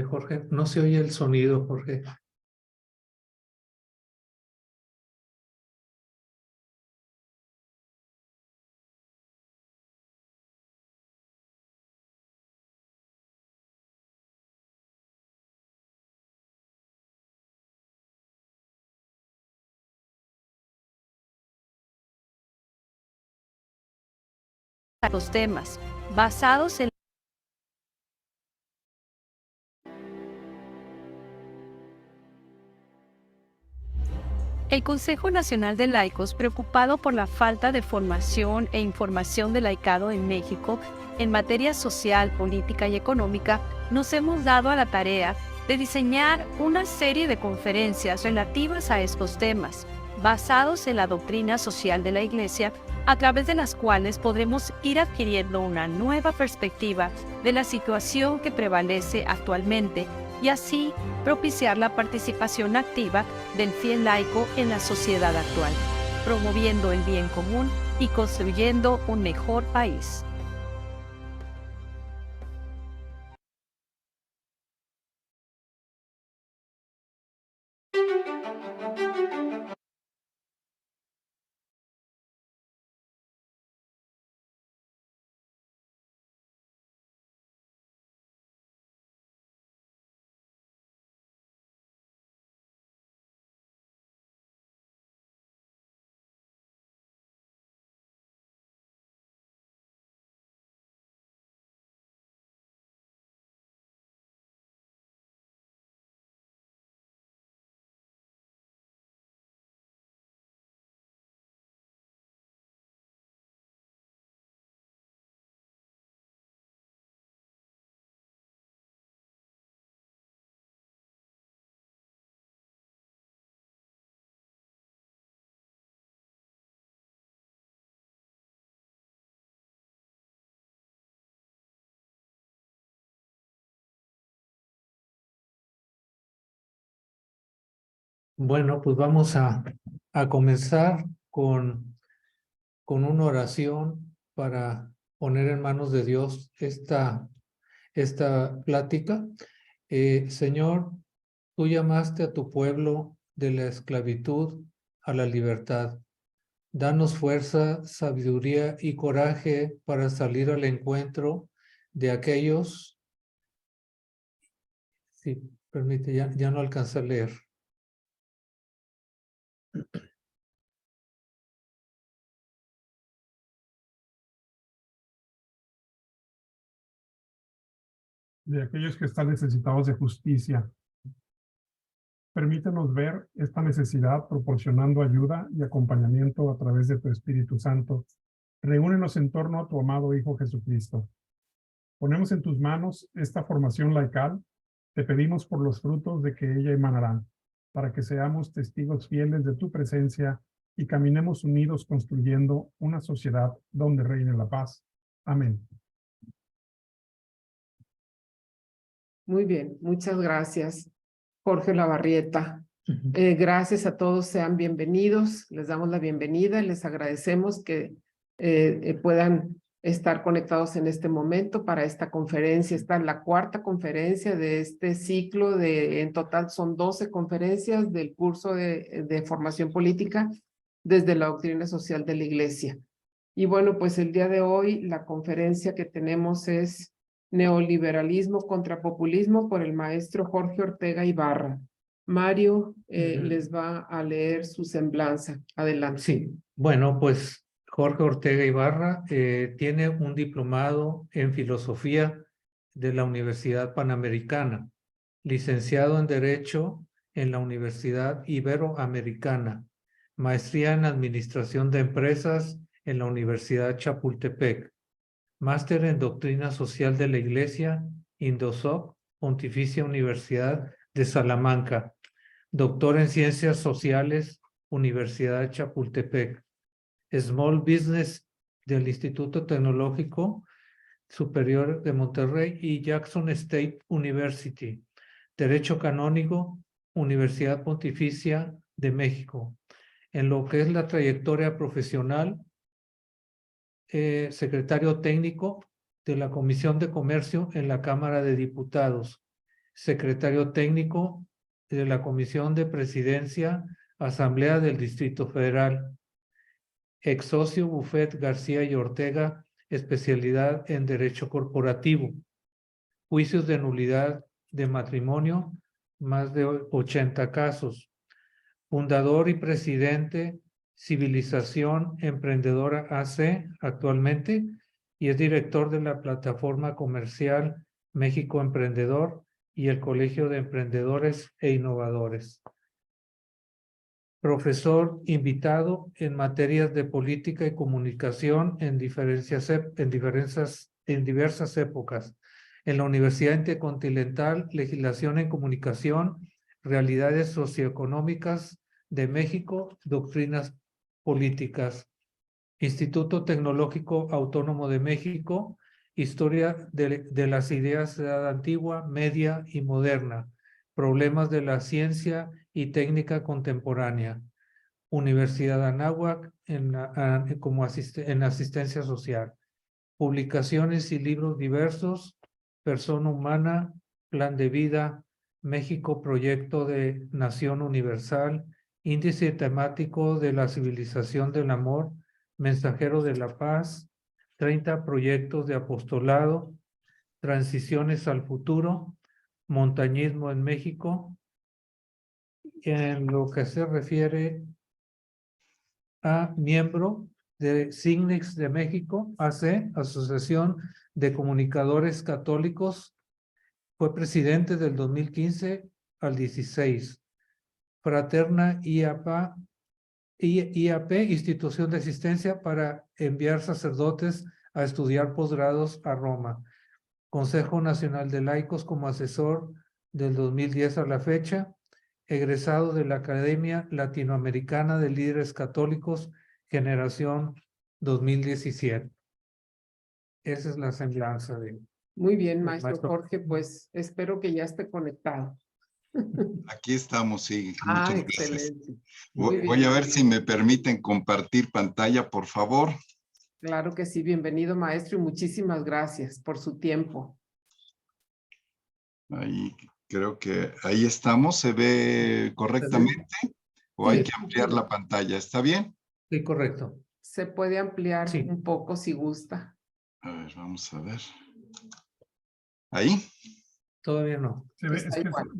Jorge, no se oye el sonido, Jorge. Los temas basados en el Consejo Nacional de Laicos, preocupado por la falta de formación e información del laicado en México en materia social, política y económica, nos hemos dado a la tarea de diseñar una serie de conferencias relativas a estos temas, basados en la doctrina social de la Iglesia, a través de las cuales podremos ir adquiriendo una nueva perspectiva de la situación que prevalece actualmente y así propiciar la participación activa del fiel laico en la sociedad actual, promoviendo el bien común y construyendo un mejor país. Bueno, pues vamos a comenzar con una oración para poner en manos de Dios esta plática. Señor, tú llamaste a tu pueblo de la esclavitud a la libertad. Danos fuerza, sabiduría y coraje para salir al encuentro de aquellos. Sí, permite, ya no alcancé a leer. De aquellos que están necesitados de justicia. Permítenos ver esta necesidad proporcionando ayuda y acompañamiento a través de tu Espíritu Santo. Reúnenos en torno a tu amado Hijo Jesucristo. Ponemos en tus manos esta formación laical. Te pedimos por los frutos de que ella emanará, para que seamos testigos fieles de tu presencia y caminemos unidos construyendo una sociedad donde reine la paz. Amén. Muy bien, muchas gracias, Jorge Lavarrieta. Gracias a todos, sean bienvenidos. Les damos la bienvenida y les agradecemos que puedan estar conectados en este momento para esta conferencia. Esta es la cuarta conferencia de este ciclo en total son 12 conferencias del curso de formación política desde la doctrina social de la Iglesia. Y bueno, pues el día de hoy la conferencia que tenemos es Neoliberalismo contra Populismo por el maestro Jorge Ortega Ibarra. Mario les va a leer su semblanza. Adelante. Sí, bueno, pues Jorge Ortega Ibarra tiene un diplomado en filosofía de la Universidad Panamericana, licenciado en Derecho en la Universidad Iberoamericana, maestría en Administración de Empresas en la Universidad Chapultepec, máster en Doctrina Social de la Iglesia, Indosoc, Pontificia Universidad de Salamanca, doctor en Ciencias Sociales, Universidad Chapultepec, Small Business del Instituto Tecnológico Superior de Monterrey y Jackson State University, Derecho Canónico, Universidad Pontificia de México. En lo que es la trayectoria profesional, secretario técnico de la Comisión de Comercio en la Cámara de Diputados, secretario técnico de la Comisión de Presidencia, Asamblea del Distrito Federal, ex socio Buffet García y Ortega, especialidad en Derecho Corporativo, juicios de nulidad de matrimonio, más de 80 casos, fundador y presidente Civilización Emprendedora AC actualmente y es director de la plataforma comercial México Emprendedor y el Colegio de Emprendedores e Innovadores. Profesor invitado en materias de política y comunicación en diversas épocas. En la Universidad Intercontinental, Legislación en Comunicación, Realidades Socioeconómicas de México, Doctrinas Políticas. Instituto Tecnológico Autónomo de México, Historia de las Ideas de Edad Antigua, Media y Moderna, Problemas de la Ciencia y Técnica Contemporánea. Universidad Anáhuac en asistencia social. Publicaciones y libros diversos, Persona Humana, Plan de Vida, México, Proyecto de Nación Universal, Índice temático de la civilización del amor, Mensajero de la Paz, 30 proyectos de apostolado, Transiciones al futuro, Montañismo en México. En lo que se refiere a miembro de Signex de México, AC, Asociación de Comunicadores Católicos, fue presidente del 2015 al 16. Fraterna IAP, Institución de Asistencia para enviar sacerdotes a estudiar posgrados a Roma. Consejo Nacional de Laicos como asesor del 2010 a la fecha. Egresado de la Academia Latinoamericana de Líderes Católicos, generación 2017. Esa es la semblanza de... Muy bien, maestro Jorge, pues espero que ya esté conectado. Aquí estamos, sí. Muchas gracias. Excelente. Voy a ver si me permiten compartir pantalla, por favor. Claro que sí, bienvenido, maestro, y muchísimas gracias por su tiempo. Ahí, creo que ahí estamos. ¿Se ve correctamente? ¿O hay que ampliar la pantalla? ¿Está bien? Sí, correcto. Se puede ampliar un poco si gusta. A ver, vamos a ver. ¿Ahí? Todavía no. Se ve,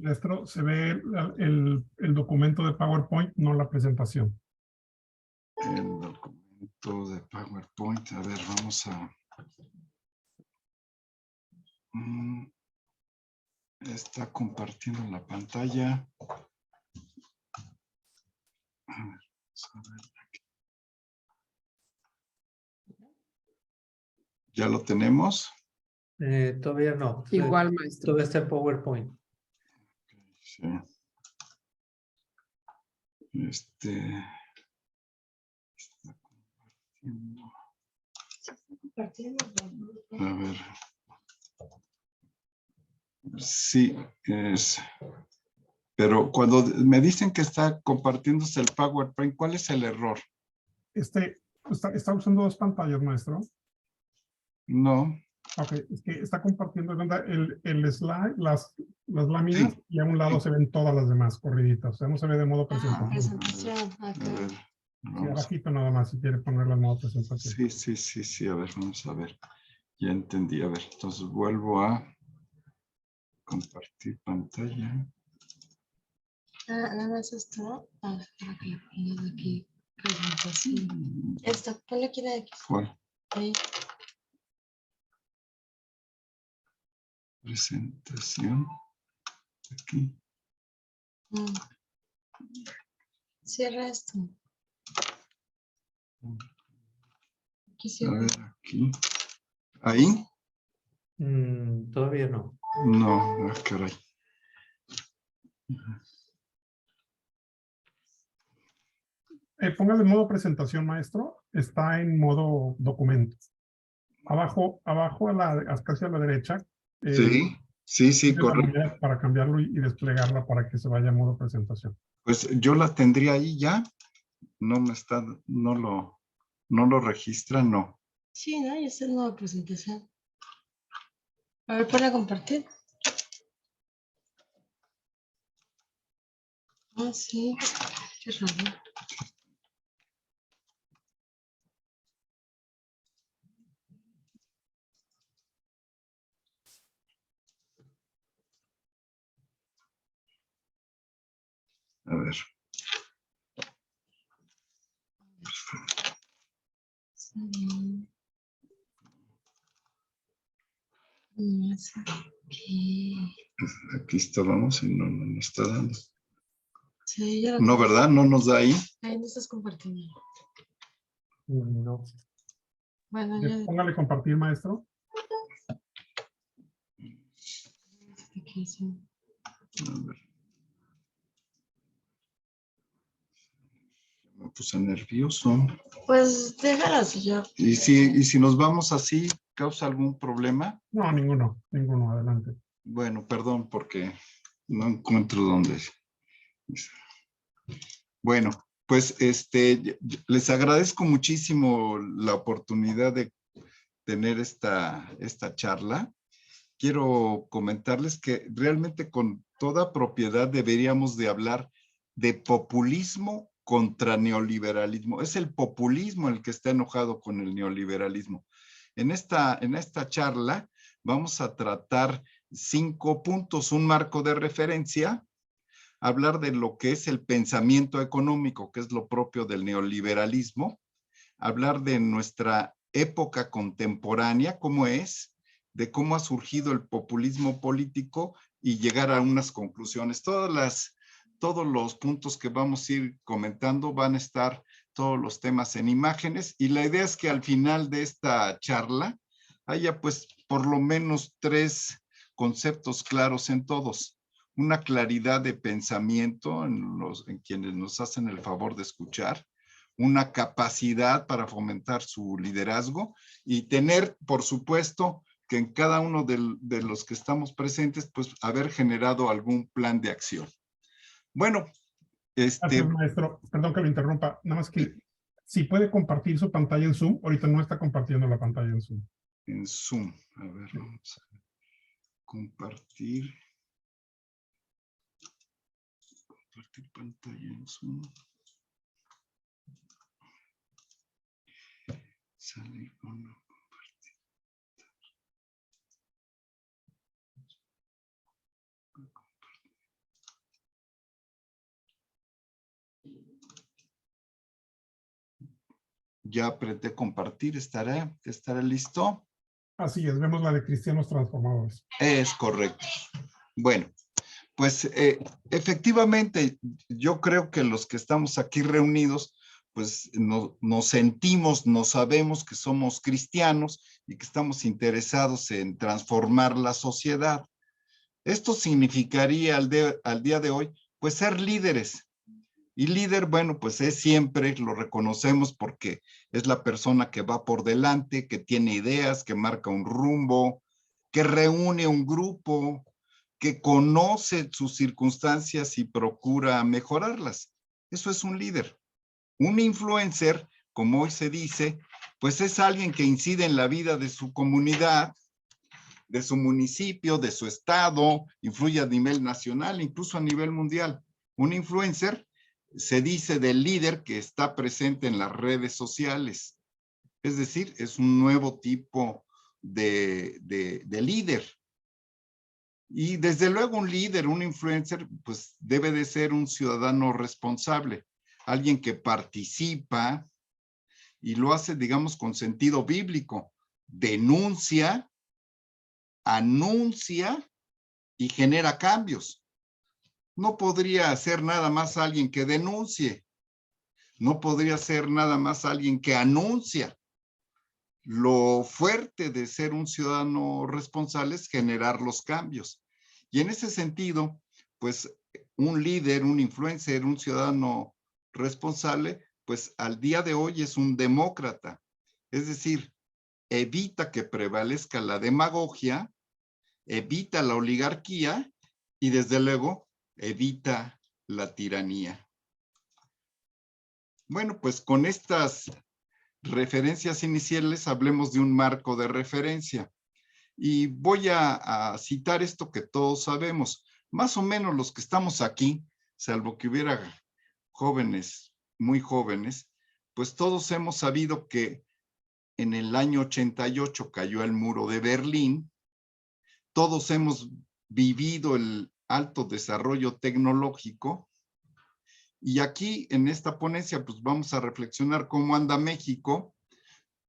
maestro, se ve el documento de PowerPoint, no la presentación. El documento de PowerPoint. A ver, vamos a... Está compartiendo la pantalla. A ver, vamos a ver aquí. ¿Ya lo tenemos? Todavía no. Igual, maestro. Todavía está el PowerPoint. Sí. Está compartiendo. A ver. Sí, pero cuando me dicen que está compartiéndose el PowerPoint, ¿cuál es el error? Está usando dos pantallas, maestro. No. Ok, es que está compartiendo el slide, las láminas, Sí. y a un lado se ven todas las demás corriditas. O sea, no se ve de modo presentación. Presentación. A Ok. ver, Sí, vamos. abajito nada más, si quiere ponerla en modo presentación. Sí. A ver, vamos a ver. Ya entendí. A ver, entonces vuelvo a compartir pantalla. Nada más esto. Para que le pongan aquí. Presentación. Esta, ponle aquí la de aquí. ¿Cuál? Ahí. Presentación. Aquí. Cierra esto. Aquí A cierra. ver, aquí. ¿Ahí? Todavía no. No, caray. Póngale en modo presentación, maestro. Está en modo documento. Abajo casi a la derecha. Sí, correcto. Para cambiarlo y desplegarla para que se vaya a modo presentación. Pues yo la tendría ahí ya. No lo registra, no. Sí, ¿no? Y esta es nueva presentación. A ver, para compartir. Ah, sí. Qué raro. A ver. Está bien. Aquí estábamos y no nos está dando. Sí, ya lo No, ¿verdad? No nos da ahí. ahí no estás compartiendo. No. Bueno, ya. Póngale compartir, maestro. Aquí sí. A ver. Me puse nervioso. Pues déjalo así ya. ¿Y si nos vamos así, causa algún problema? No, ninguno, adelante. Bueno, perdón, porque no encuentro dónde. Bueno, pues les agradezco muchísimo la oportunidad de tener esta charla. Quiero comentarles que realmente con toda propiedad deberíamos de hablar de populismo contra neoliberalismo. Es el populismo el que está enojado con el neoliberalismo. En esta charla vamos a tratar 5 puntos, un marco de referencia, hablar de lo que es el pensamiento económico, que es lo propio del neoliberalismo, hablar de nuestra época contemporánea, cómo es, de cómo ha surgido el populismo político y llegar a unas conclusiones. Todos los puntos que vamos a ir comentando van a estar todos los temas en imágenes y la idea es que al final de esta charla haya pues por lo menos 3 conceptos claros en todos. Una claridad de pensamiento en quienes nos hacen el favor de escuchar, una capacidad para fomentar su liderazgo y tener, por supuesto, que en cada uno de los que estamos presentes, pues haber generado algún plan de acción. Bueno, Gracias, maestro. Perdón que lo interrumpa. Nada más que si puede compartir su pantalla en Zoom. Ahorita no está compartiendo la pantalla en Zoom. En Zoom. A ver, vamos a compartir. Compartir pantalla en Zoom. Salir o no compartir. Ya apreté compartir, ¿estará listo? Así es, vemos la de Cristianos Transformadores. Es correcto. Bueno, pues efectivamente, yo creo que los que estamos aquí reunidos, pues nos sentimos, nos sabemos que somos cristianos y que estamos interesados en transformar la sociedad. Esto significaría al día de hoy, pues ser líderes. Y líder, bueno, pues es siempre, lo reconocemos porque es la persona que va por delante, que tiene ideas, que marca un rumbo, que reúne un grupo, que conoce sus circunstancias y procura mejorarlas. Eso es un líder. Un influencer, como hoy se dice, pues es alguien que incide en la vida de su comunidad, de su municipio, de su estado, influye a nivel nacional, incluso a nivel mundial. Un influencer se dice del líder que está presente en las redes sociales. Es decir, es un nuevo tipo de líder. Y desde luego un líder, un influencer, pues debe de ser un ciudadano responsable, alguien que participa y lo hace, digamos, con sentido bíblico. Denuncia, anuncia y genera cambios. No podría ser nada más alguien que denuncie. No podría ser nada más alguien que anuncia. Lo fuerte de ser un ciudadano responsable es generar los cambios. Y en ese sentido, pues un líder, un influencer, un ciudadano responsable, pues al día de hoy es un demócrata. Es decir, evita que prevalezca la demagogia, evita la oligarquía y desde luego evita la tiranía. Bueno, pues con estas referencias iniciales hablemos de un marco de referencia. Y voy a citar esto que todos sabemos. Más o menos los que estamos aquí, salvo que hubiera jóvenes, muy jóvenes, pues todos hemos sabido que en el año 88 cayó el muro de Berlín. Todos hemos vivido el alto desarrollo tecnológico. Y aquí en esta ponencia pues vamos a reflexionar cómo anda México,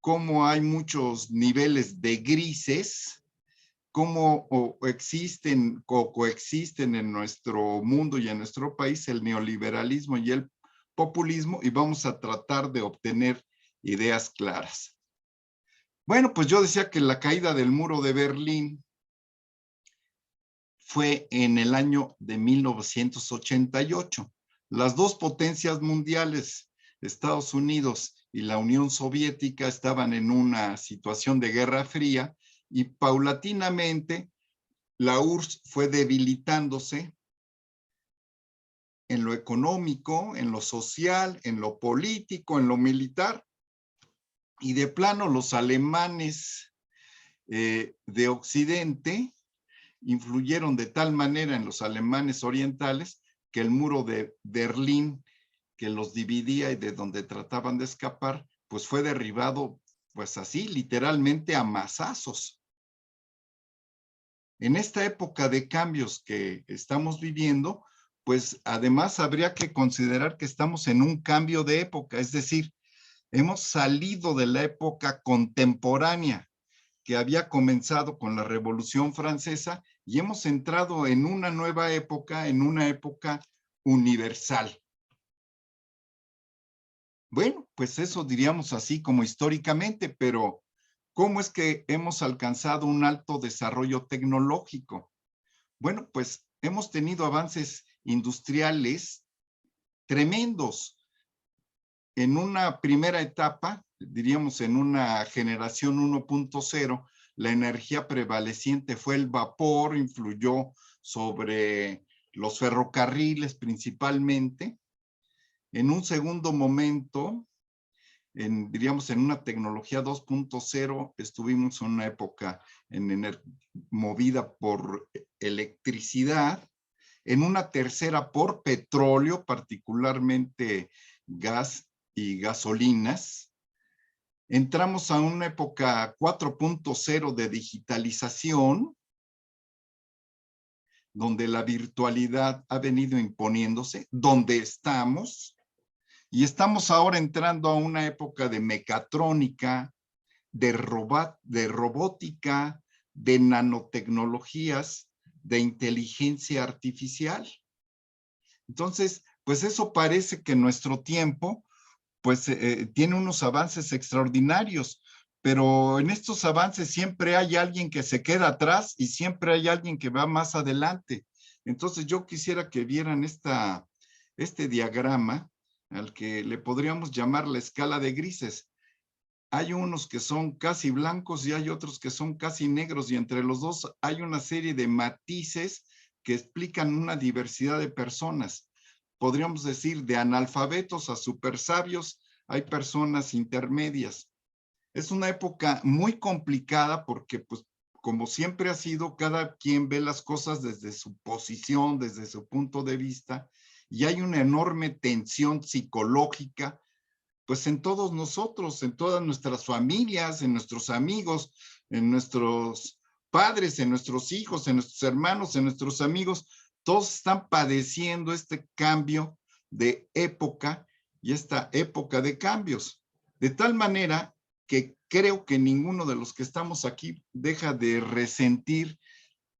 cómo hay muchos niveles de grises, cómo existen o coexisten en nuestro mundo y en nuestro país el neoliberalismo y el populismo, y vamos a tratar de obtener ideas claras. Bueno, pues yo decía que la caída del muro de Berlín fue en el año de 1988. Las dos potencias mundiales, Estados Unidos y la Unión Soviética, estaban en una situación de guerra fría y paulatinamente la URSS fue debilitándose en lo económico, en lo social, en lo político, en lo militar. Y de plano los alemanes de Occidente influyeron de tal manera en los alemanes orientales que el muro de Berlín, que los dividía y de donde trataban de escapar, pues fue derribado, pues así, literalmente a mazazos. En esta época de cambios que estamos viviendo, pues además habría que considerar que estamos en un cambio de época, es decir, hemos salido de la época contemporánea que había comenzado con la Revolución Francesa y hemos entrado en una nueva época, en una época universal. Bueno, pues eso diríamos así como históricamente, pero ¿cómo es que hemos alcanzado un alto desarrollo tecnológico? Bueno, pues hemos tenido avances industriales tremendos. En una primera etapa, diríamos en una generación 1.0, la energía prevaleciente fue el vapor, influyó sobre los ferrocarriles principalmente. En un segundo momento, diríamos en una tecnología 2.0, estuvimos en una época movida por electricidad. En una tercera por petróleo, particularmente gas y gasolinas. Entramos a una época 4.0 de digitalización, donde la virtualidad ha venido imponiéndose, donde estamos, y estamos ahora entrando a una época de mecatrónica, de robótica, de nanotecnologías, de inteligencia artificial. Entonces, pues eso parece que nuestro tiempo pues tiene unos avances extraordinarios, pero en estos avances siempre hay alguien que se queda atrás y siempre hay alguien que va más adelante. Entonces yo quisiera que vieran este diagrama al que le podríamos llamar la escala de grises. Hay unos que son casi blancos y hay otros que son casi negros, y entre los dos hay una serie de matices que explican una diversidad de personas. Podríamos decir de analfabetos a supersabios, hay personas intermedias. Es una época muy complicada porque, pues, como siempre ha sido, cada quien ve las cosas desde su posición, desde su punto de vista, y hay una enorme tensión psicológica, pues en todos nosotros, en todas nuestras familias, en nuestros amigos, en nuestros padres, en nuestros hijos, en nuestros hermanos, en nuestros amigos. Todos están padeciendo este cambio de época y esta época de cambios. De tal manera que creo que ninguno de los que estamos aquí deja de resentir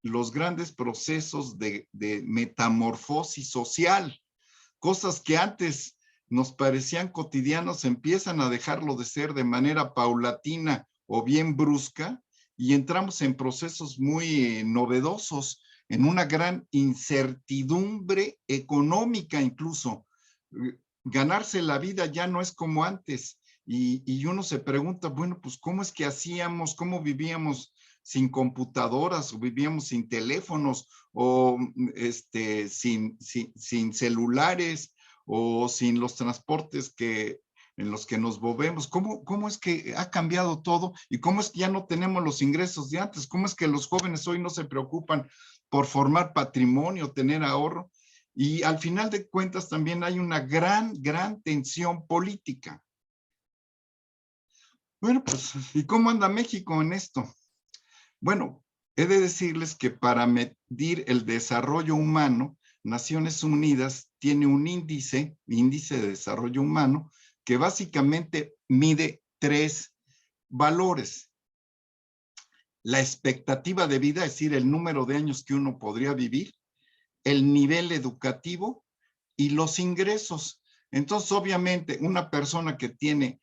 los grandes procesos de metamorfosis social. Cosas que antes nos parecían cotidianos empiezan a dejarlo de ser de manera paulatina o bien brusca, y entramos en procesos muy novedosos, en una gran incertidumbre económica incluso. Ganarse la vida ya no es como antes, y uno se pregunta, bueno, pues ¿cómo es que hacíamos, cómo vivíamos sin computadoras, o vivíamos sin teléfonos, o sin celulares, o sin los transportes en los que nos movemos? ¿Cómo es que ha cambiado todo? ¿Y cómo es que ya no tenemos los ingresos de antes? ¿Cómo es que los jóvenes hoy no se preocupan por formar patrimonio, tener ahorro? Y al final de cuentas también hay una gran tensión política. Bueno, pues, ¿y cómo anda México en esto? Bueno, he de decirles que para medir el desarrollo humano, Naciones Unidas tiene un índice de desarrollo humano, que básicamente mide 3 valores. La expectativa de vida, es decir, el número de años que uno podría vivir, el nivel educativo y los ingresos. Entonces, obviamente, una persona que tiene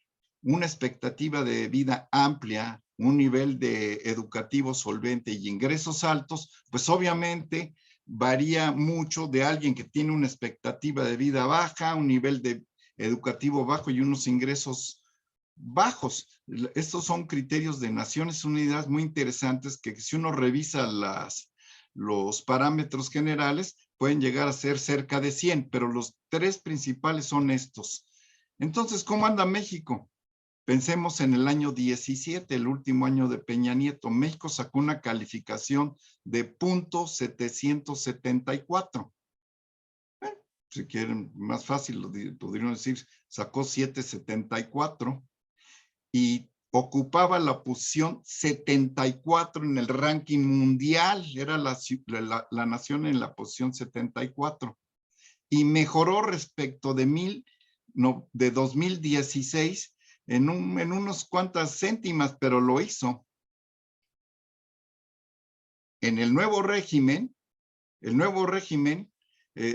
una expectativa de vida amplia, un nivel educativo solvente y ingresos altos, pues obviamente varía mucho de alguien que tiene una expectativa de vida baja, un nivel educativo bajo y unos ingresos bajos. Estos son criterios de Naciones Unidas muy interesantes, que si uno revisa los parámetros generales, pueden llegar a ser cerca de 100, pero los 3 principales son estos. Entonces, ¿cómo anda México? Pensemos en el año 17, el último año de Peña Nieto. México sacó una calificación de .774. Si quieren, más fácil, podrían decir, sacó 774 y ocupaba la posición 74 en el ranking mundial. Era la nación en la posición 74. Y mejoró respecto de 2016 en unos cuantas céntimas, pero lo hizo. En el nuevo régimen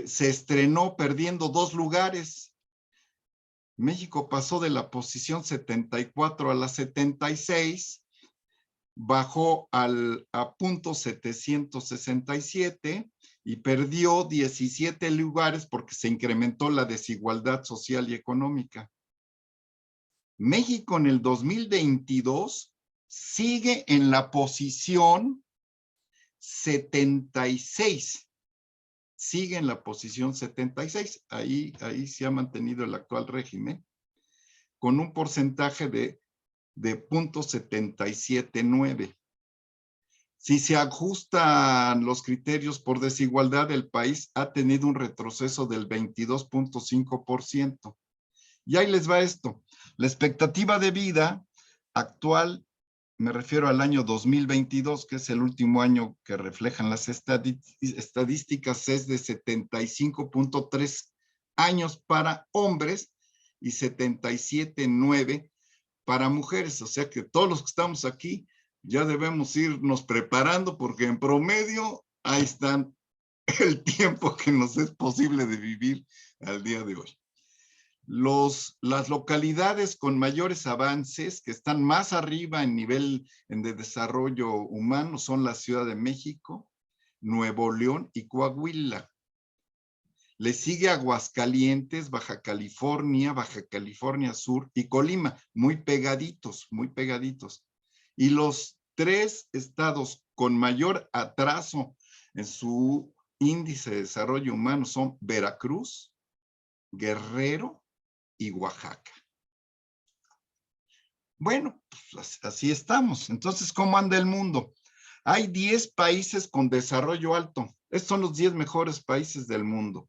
se estrenó perdiendo 2 lugares. México pasó de la posición 74 a la 76, bajó a .767 y perdió 17 lugares porque se incrementó la desigualdad social y económica. México en el 2022 sigue en la posición 76. Sigue en la posición 76. Ahí se ha mantenido el actual régimen con un porcentaje de .779. Si se ajustan los criterios por desigualdad, el país ha tenido un retroceso del 22.5%. Y ahí les va esto. La expectativa de vida actual, me refiero al año 2022, que es el último año que reflejan las estadísticas, es de 75.3 años para hombres y 77.9 para mujeres. O sea que todos los que estamos aquí ya debemos irnos preparando, porque en promedio ahí están el tiempo que nos es posible de vivir al día de hoy. Las localidades con mayores avances, que están más arriba en nivel de desarrollo humano, son la Ciudad de México, Nuevo León y Coahuila. Le sigue Aguascalientes, Baja California Sur y Colima, muy pegaditos, muy pegaditos. Y los 3 estados con mayor atraso en su índice de desarrollo humano son Veracruz, Guerrero y Oaxaca. Bueno, pues así estamos. Entonces, ¿cómo anda el mundo? Hay 10 países con desarrollo alto. Estos son los 10 mejores países del mundo.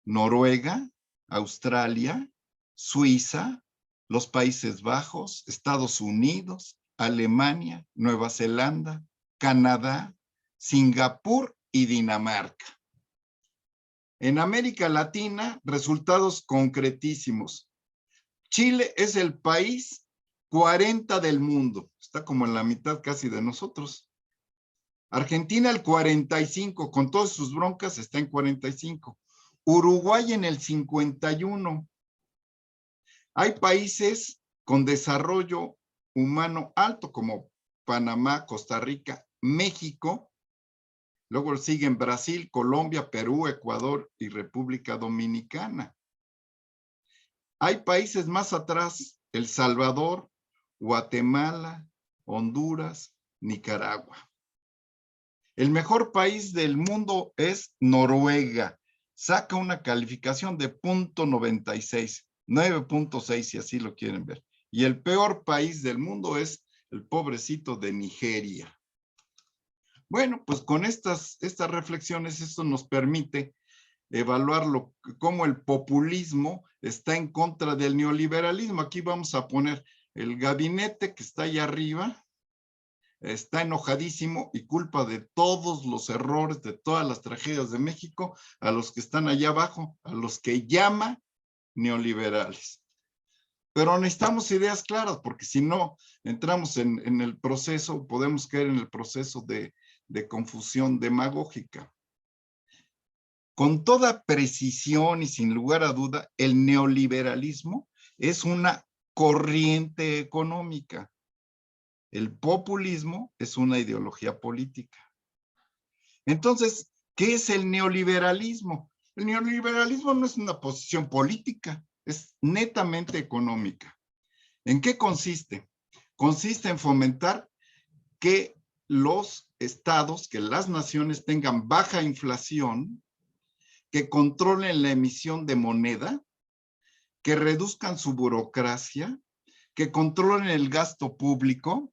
Noruega, Australia, Suiza, los Países Bajos, Estados Unidos, Alemania, Nueva Zelanda, Canadá, Singapur y Dinamarca. En América Latina, resultados concretísimos. Chile es el país 40 del mundo. Está como en la mitad casi de nosotros. Argentina el 45, con todas sus broncas está en 45. Uruguay en el 51. Hay países con desarrollo humano alto como Panamá, Costa Rica, México. Luego siguen Brasil, Colombia, Perú, Ecuador y República Dominicana. Hay países más atrás, El Salvador, Guatemala, Honduras, Nicaragua. El mejor país del mundo es Noruega. Saca una calificación de .96, 9.6 si así lo quieren ver. Y el peor país del mundo es el pobrecito de Nigeria. Bueno, pues con estas reflexiones, esto nos permite evaluar cómo el populismo está en contra del neoliberalismo. Aquí vamos a poner el gabinete que está allá arriba, está enojadísimo y culpa de todos los errores, de todas las tragedias de México, a los que están allá abajo, a los que llama neoliberales. Pero necesitamos ideas claras, porque si no entramos en el proceso, podemos caer en el proceso de confusión demagógica. Con toda precisión y sin lugar a duda, el neoliberalismo es una corriente económica. El populismo es una ideología política. Entonces, ¿qué es el neoliberalismo? El neoliberalismo no es una posición política, es netamente económica. ¿En qué consiste? Consiste en fomentar que los estados, que las naciones tengan baja inflación, que controlen la emisión de moneda, que reduzcan su burocracia, que controlen el gasto público,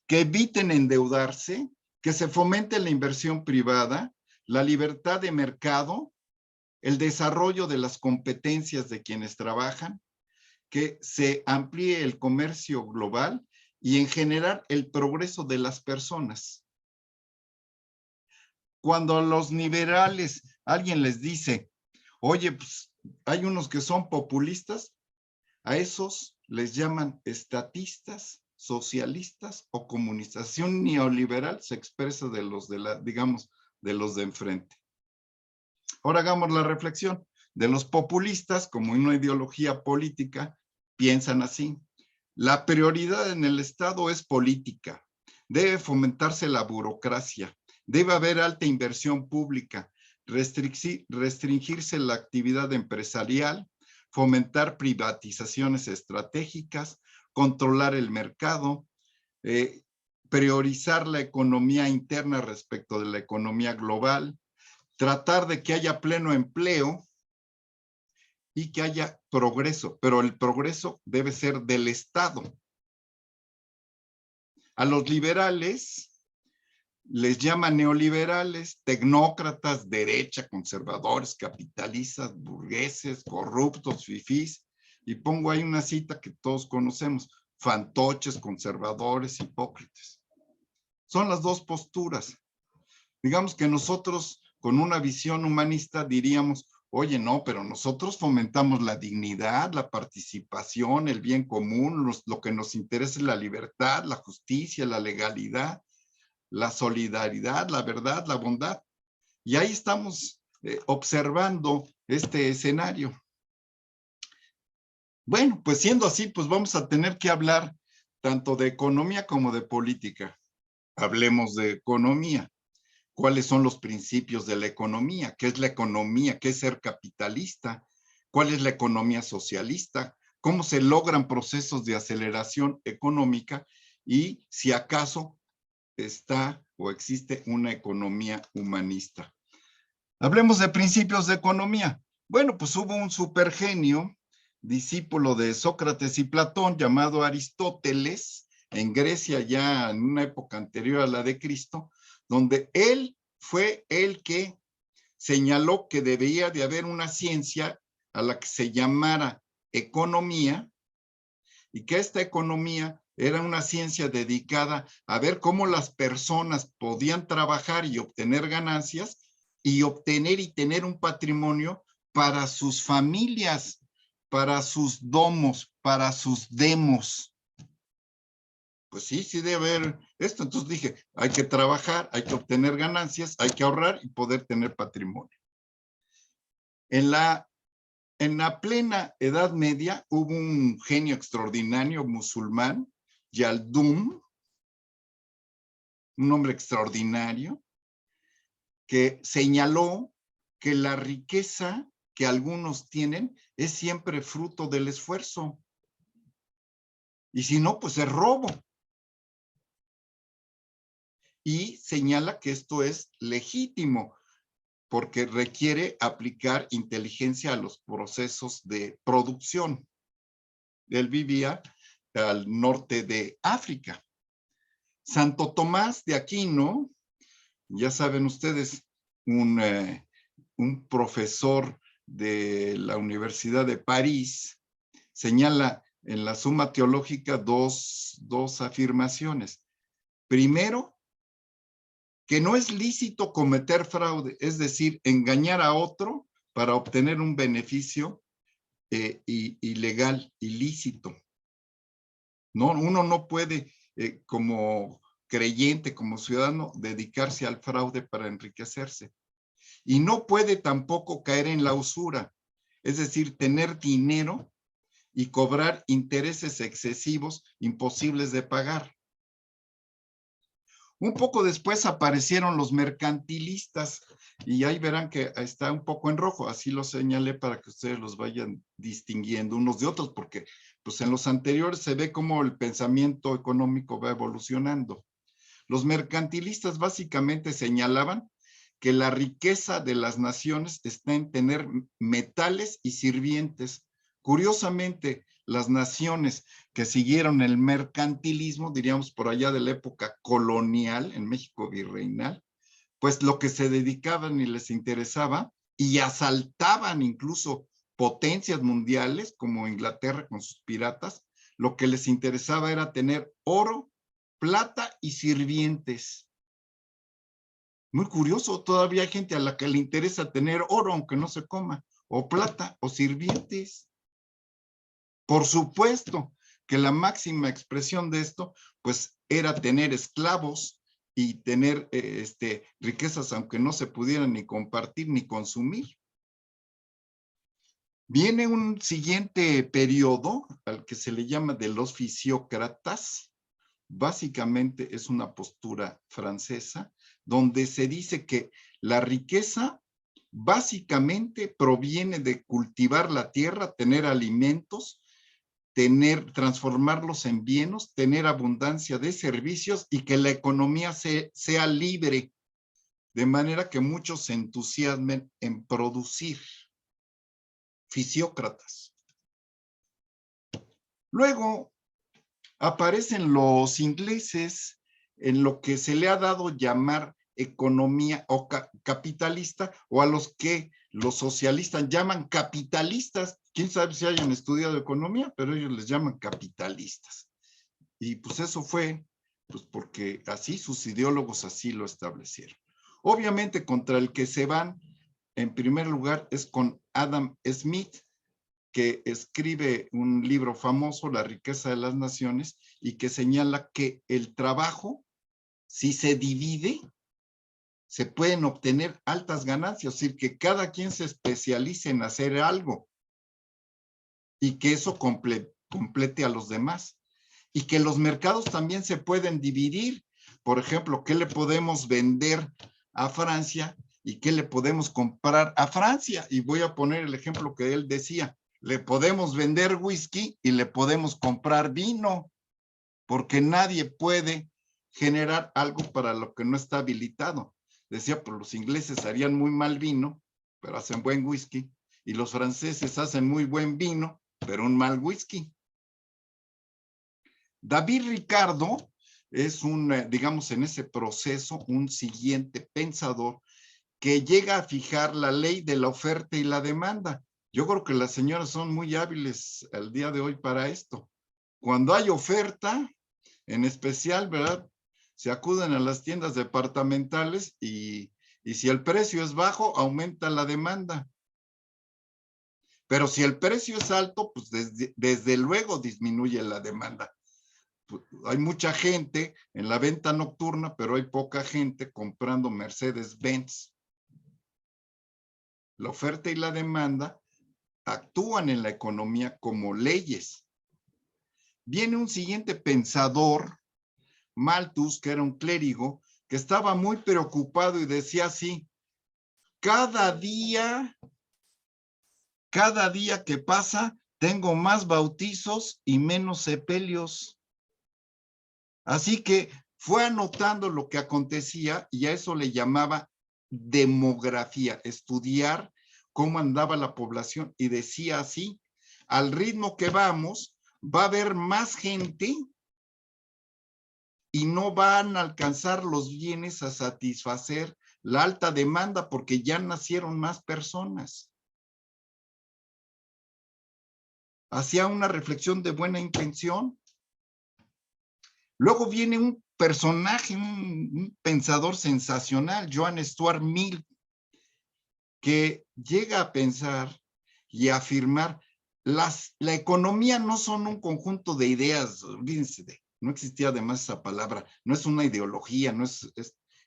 que eviten endeudarse, que se fomente la inversión privada, la libertad de mercado, el desarrollo de las competencias de quienes trabajan, que se amplíe el comercio global y en general el progreso de las personas. Cuando a los liberales alguien les dice, oye, pues hay unos que son populistas, a esos les llaman estatistas, socialistas o comunistas. Si un neoliberal se expresa de los de los de enfrente. Ahora hagamos la reflexión. De los populistas, como una ideología política, piensan así. La prioridad en el Estado es política. Debe fomentarse la burocracia. Debe haber alta inversión pública. Restringirse la actividad empresarial. Fomentar privatizaciones estratégicas. Controlar el mercado. Priorizar la economía interna respecto de la economía global. Tratar de que haya pleno empleo y que haya progreso, pero el progreso debe ser del Estado. A los liberales les llaman neoliberales, tecnócratas, derecha, conservadores, capitalistas, burgueses, corruptos, fifís, y pongo ahí una cita que todos conocemos, fantoches, conservadores, hipócritas. Son las dos posturas. Digamos que nosotros, con una visión humanista, diríamos, oye, no, pero nosotros fomentamos la dignidad, la participación, el bien común, lo que nos interesa es la libertad, la justicia, la legalidad, la solidaridad, la verdad, la bondad. Y ahí estamos observando este escenario. Bueno, pues siendo así, pues vamos a tener que hablar tanto de economía como de política. Hablemos de economía. ¿Cuáles son los principios de la economía? ¿Qué es la economía? ¿Qué es ser capitalista? ¿Cuál es la economía socialista? ¿Cómo se logran procesos de aceleración económica? Y si acaso está o existe una economía humanista. Hablemos de principios de economía. Bueno, pues hubo un supergenio discípulo de Sócrates y Platón, llamado Aristóteles, en Grecia ya en una época anterior a la de Cristo, donde él fue el que señaló que debía de haber una ciencia a la que se llamara economía, y que esta economía era una ciencia dedicada a ver cómo las personas podían trabajar y obtener ganancias y obtener y tener un patrimonio para sus familias, para sus domos, para sus demos. Pues sí, sí debe haber esto. Entonces dije, hay que trabajar, hay que obtener ganancias, hay que ahorrar y poder tener patrimonio. En la plena Edad Media hubo un genio extraordinario musulmán, Yaldum, un hombre extraordinario, que señaló que la riqueza que algunos tienen es siempre fruto del esfuerzo. Y si no, pues es robo. Y señala que esto es legítimo, porque requiere aplicar inteligencia a los procesos de producción. Él vivía al norte de África. Santo Tomás de Aquino, ya saben ustedes, un profesor de la Universidad de París, señala en la Suma Teológica dos afirmaciones. Primero, que no es lícito cometer fraude, es decir, engañar a otro para obtener un beneficio ilegal, ilícito. No, uno no puede, como creyente, como ciudadano, dedicarse al fraude para enriquecerse. Y no puede tampoco caer en la usura, es decir, tener dinero y cobrar intereses excesivos imposibles de pagar. Un poco después aparecieron los mercantilistas y ahí verán que está un poco en rojo, así lo señalé para que ustedes los vayan distinguiendo unos de otros, porque pues en los anteriores se ve cómo el pensamiento económico va evolucionando. Los mercantilistas básicamente señalaban que la riqueza de las naciones está en tener metales y sirvientes. Curiosamente, las naciones que siguieron el mercantilismo, diríamos por allá de la época colonial, en México virreinal, pues lo que se dedicaban y les interesaba, y asaltaban incluso potencias mundiales como Inglaterra con sus piratas, lo que les interesaba era tener oro, plata y sirvientes. Muy curioso, todavía hay gente a la que le interesa tener oro aunque no se coma, o plata, o sirvientes. Por supuesto que la máxima expresión de esto, pues, era tener esclavos y tener riquezas aunque no se pudieran ni compartir ni consumir. Viene un siguiente periodo al que se le llama de los fisiócratas. Básicamente es una postura francesa donde se dice que la riqueza básicamente proviene de cultivar la tierra, tener alimentos, transformarlos en bienes, tener abundancia de servicios y que la economía sea libre, de manera que muchos se entusiasmen en producir. Fisiócratas. Luego aparecen los ingleses en lo que se le ha dado llamar economía o capitalista, o a los que los socialistas llaman capitalistas. Quién sabe si hayan estudiado economía, pero ellos les llaman capitalistas. Y pues eso fue pues porque así sus ideólogos así lo establecieron. Obviamente contra el que se van en primer lugar es con Adam Smith, que escribe un libro famoso, La riqueza de las naciones, y que señala que el trabajo, si se divide, se pueden obtener altas ganancias, es decir, que cada quien se especialice en hacer algo y que eso complete a los demás. Y que los mercados también se pueden dividir. Por ejemplo, ¿qué le podemos vender a Francia y qué le podemos comprar a Francia? Y voy a poner el ejemplo que él decía. Le podemos vender whisky y le podemos comprar vino, porque nadie puede generar algo para lo que no está habilitado. Decía, pues los ingleses harían muy mal vino, pero hacen buen whisky, y los franceses hacen muy buen vino, pero un mal whisky. David Ricardo es digamos, en ese proceso, un siguiente pensador que llega a fijar la ley de la oferta y la demanda. Yo creo que las señoras son muy hábiles al día de hoy para esto. Cuando hay oferta, en especial, ¿verdad? Se acuden a las tiendas departamentales y si el precio es bajo, aumenta la demanda. Pero si el precio es alto, pues desde luego disminuye la demanda. Hay mucha gente en la venta nocturna, pero hay poca gente comprando Mercedes-Benz. La oferta y la demanda actúan en la economía como leyes. Viene un siguiente pensador, Malthus, que era un clérigo, que estaba muy preocupado y decía así: cada día que pasa, tengo más bautizos y menos sepelios. Así que fue anotando lo que acontecía y a eso le llamaba demografía, estudiar cómo andaba la población, y decía así: al ritmo que vamos, va a haber más gente y no van a alcanzar los bienes a satisfacer la alta demanda porque ya nacieron más personas. Hacía una reflexión de buena intención. Luego viene un personaje, un pensador sensacional, Johann Stuart Mill, que llega a pensar y a afirmar: la economía no son un conjunto de ideas, olvídense no existía además esa palabra, no es una ideología,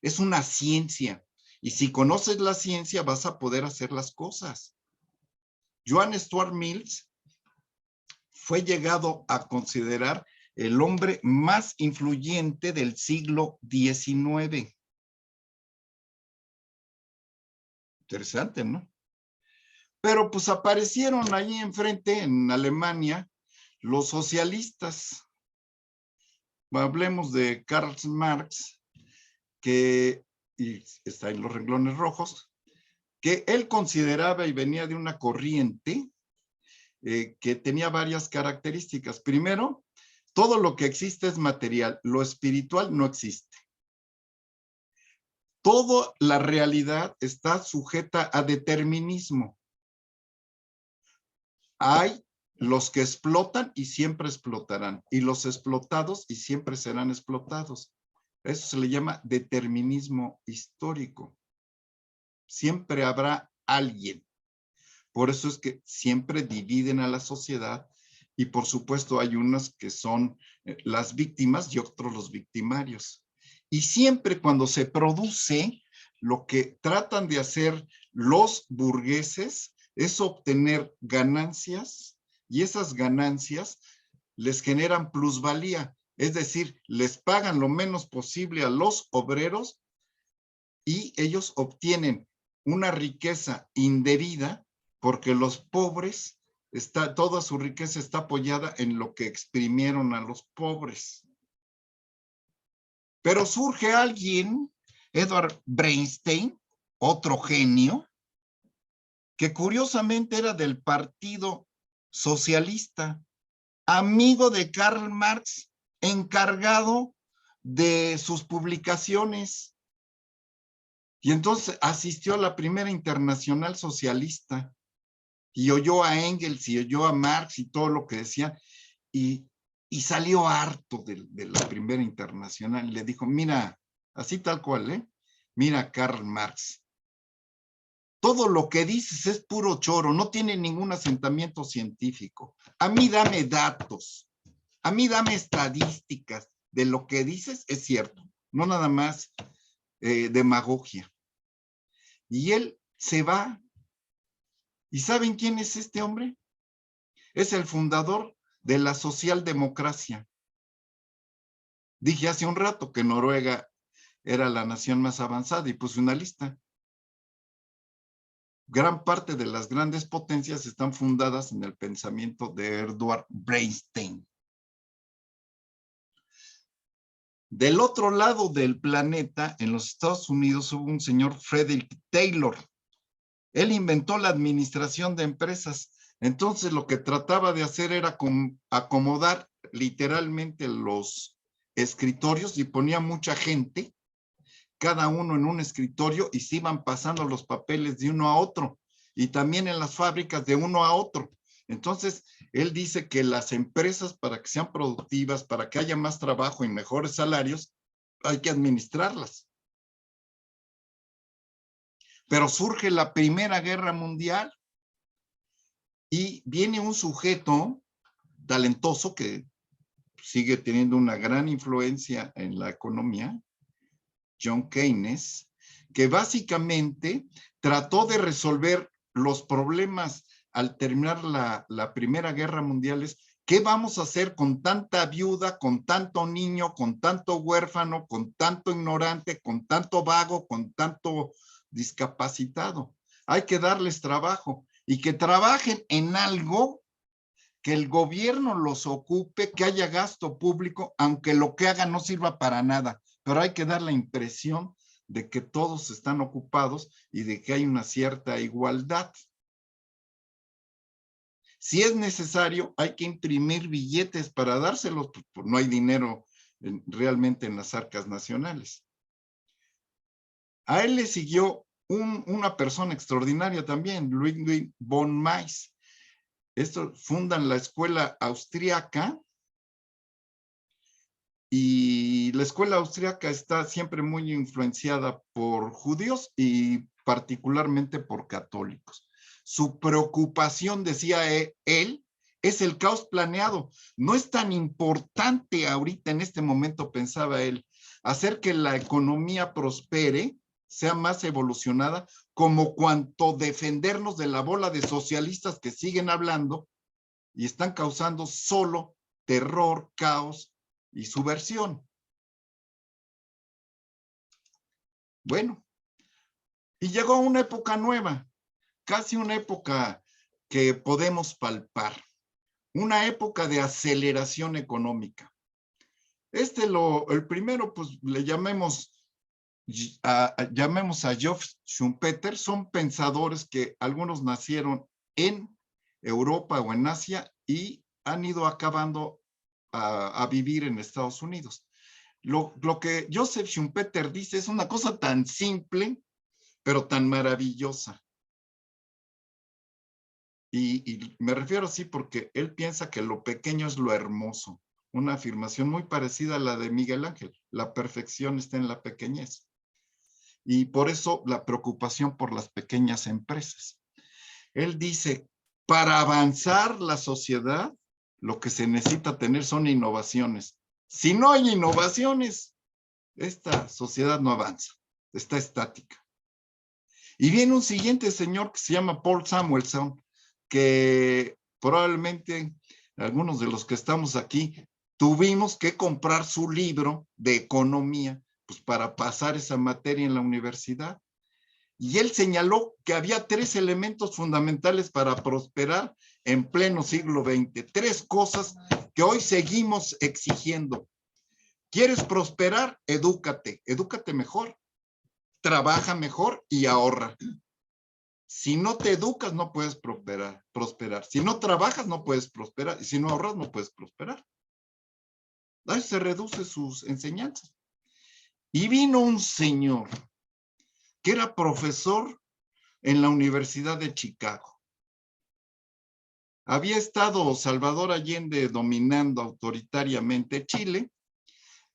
es una ciencia. Y si conoces la ciencia, vas a poder hacer las cosas. Johann Stuart Mill fue llegado a considerar el hombre más influyente del siglo XIX. Interesante, ¿no? Pero pues aparecieron ahí enfrente, en Alemania, los socialistas. Hablemos de Karl Marx, que y está en los renglones rojos, que él consideraba y venía de una corriente que tenía varias características. Primero, todo lo que existe es material, lo espiritual no existe. Toda la realidad está sujeta a determinismo. Hay los que explotan y siempre explotarán, y los explotados y siempre serán explotados. Eso se le llama determinismo histórico. Siempre habrá alguien. Por eso es que siempre dividen a la sociedad, y por supuesto hay unas que son las víctimas y otros los victimarios. Y siempre cuando se produce, lo que tratan de hacer los burgueses es obtener ganancias, y esas ganancias les generan plusvalía, es decir, les pagan lo menos posible a los obreros y ellos obtienen una riqueza indebida porque los pobres, toda su riqueza está apoyada en lo que exprimieron a los pobres. Pero surge alguien, Edward Bernstein, otro genio, que curiosamente era del Partido Socialista, amigo de Karl Marx, encargado de sus publicaciones. Y entonces asistió a la primera internacional socialista y oyó a Engels y oyó a Marx y todo lo que decía, y salió harto de la primera internacional. Le dijo: mira, así tal cual, mira, Karl Marx, todo lo que dices es puro choro, no tiene ningún asentamiento científico. A mí dame datos, a mí dame estadísticas de lo que dices, es cierto, no nada más demagogia. Y él se va. ¿Y saben quién es este hombre? Es el fundador de la socialdemocracia. Dije hace un rato que Noruega era la nación más avanzada y puse una lista. Gran parte de las grandes potencias están fundadas en el pensamiento de Edward Bernstein. Del otro lado del planeta, en los Estados Unidos, hubo un señor Frederick Taylor. Él inventó la administración de empresas. Entonces lo que trataba de hacer era acomodar literalmente los escritorios y ponía mucha gente, cada uno en un escritorio, y se iban pasando los papeles de uno a otro, y también en las fábricas de uno a otro. Entonces, él dice que las empresas, para que sean productivas, para que haya más trabajo y mejores salarios, hay que administrarlas. Pero surge la Primera Guerra Mundial y viene un sujeto talentoso que sigue teniendo una gran influencia en la economía, John Keynes, que básicamente trató de resolver los problemas al terminar la Primera Guerra Mundial. ¿Qué vamos a hacer con tanta viuda, con tanto niño, con tanto huérfano, con tanto ignorante, con tanto vago, con tanto discapacitado? Hay que darles trabajo y que trabajen en algo que el gobierno los ocupe, que haya gasto público, aunque lo que hagan no sirva para nada, pero hay que dar la impresión de que todos están ocupados y de que hay una cierta igualdad. Si es necesario, hay que imprimir billetes para dárselos, pues no hay dinero realmente en las arcas nacionales. A él le siguió una persona extraordinaria también, Ludwig von Mises. Fundan la escuela austriaca, y la escuela austriaca está siempre muy influenciada por judíos y particularmente por católicos. Su preocupación, decía él, es el caos planeado. No es tan importante ahorita, en este momento, pensaba él, hacer que la economía prospere, sea más evolucionada, como cuanto defendernos de la bola de socialistas que siguen hablando y están causando solo terror, caos y subversión. Bueno, y llegó una época nueva, casi una época que podemos palpar, una época de aceleración económica. El primero, pues le llamemos a Geoff Schumpeter. Son pensadores que algunos nacieron en Europa o en Asia y han ido acabando a vivir en Estados Unidos. Lo que Joseph Schumpeter dice es una cosa tan simple, pero tan maravillosa. Y me refiero así porque él piensa que lo pequeño es lo hermoso. Una afirmación muy parecida a la de Miguel Ángel. La perfección está en la pequeñez. Y por eso la preocupación por las pequeñas empresas. Él dice, para avanzar la sociedad, lo que se necesita tener son innovaciones. Si no hay innovaciones, esta sociedad no avanza, está estática. Y viene un siguiente señor que se llama Paul Samuelson, que probablemente algunos de los que estamos aquí tuvimos que comprar su libro de economía, pues para pasar esa materia en la universidad. Y él señaló que había 3 elementos fundamentales para prosperar en pleno siglo XX. 3 cosas que hoy seguimos exigiendo. ¿Quieres prosperar? Edúcate. Edúcate mejor. Trabaja mejor y ahorra. Si no te educas, no puedes prosperar. Si no trabajas, no puedes prosperar. Y si no ahorras, no puedes prosperar. Ahí se reduce sus enseñanzas. Y vino un señor que era profesor en la Universidad de Chicago. Había estado Salvador Allende dominando autoritariamente Chile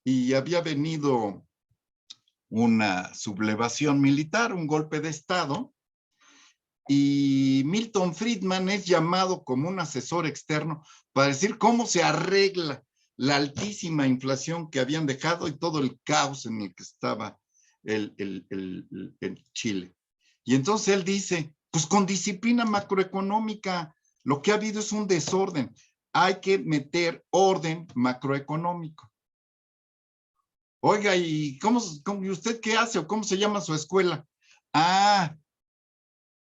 y había venido una sublevación militar, un golpe de Estado, y Milton Friedman es llamado como un asesor externo para decir cómo se arregla la altísima inflación que habían dejado y todo el caos en el que estaba el Chile. Y entonces él dice, pues con disciplina macroeconómica, lo que ha habido es un desorden. Hay que meter orden macroeconómico. Oiga, ¿y usted qué hace o cómo se llama su escuela? Ah,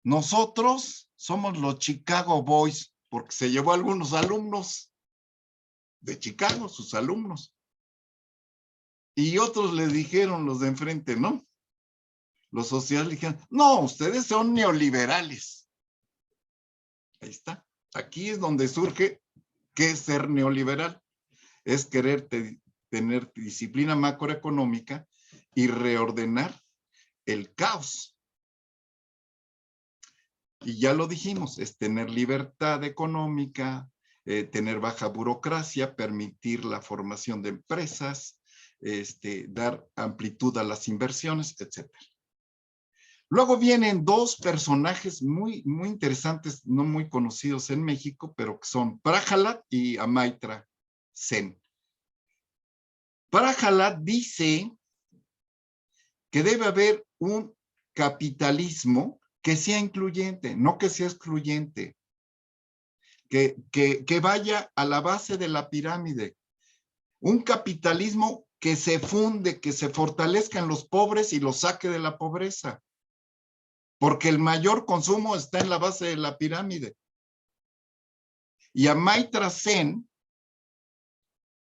nosotros somos los Chicago Boys, porque se llevó a algunos alumnos de Chicago, sus alumnos. Y otros le dijeron, los de enfrente, ¿no? Los sociales dijeron, no, ustedes son neoliberales. Ahí está. Aquí es donde surge qué es ser neoliberal. Es querer tener disciplina macroeconómica y reordenar el caos. Y ya lo dijimos, es tener libertad económica, tener baja burocracia, permitir la formación de empresas, dar amplitud a las inversiones, etc. Luego vienen dos personajes muy interesantes, no muy conocidos en México, pero que son Prahalad y Amartya Sen. Prahalad dice que debe haber un capitalismo que sea incluyente, no que sea excluyente, que vaya a la base de la pirámide. Un capitalismo que se funde, que se fortalezca en los pobres y los saque de la pobreza. Porque el mayor consumo está en la base de la pirámide. Y Amartya Sen,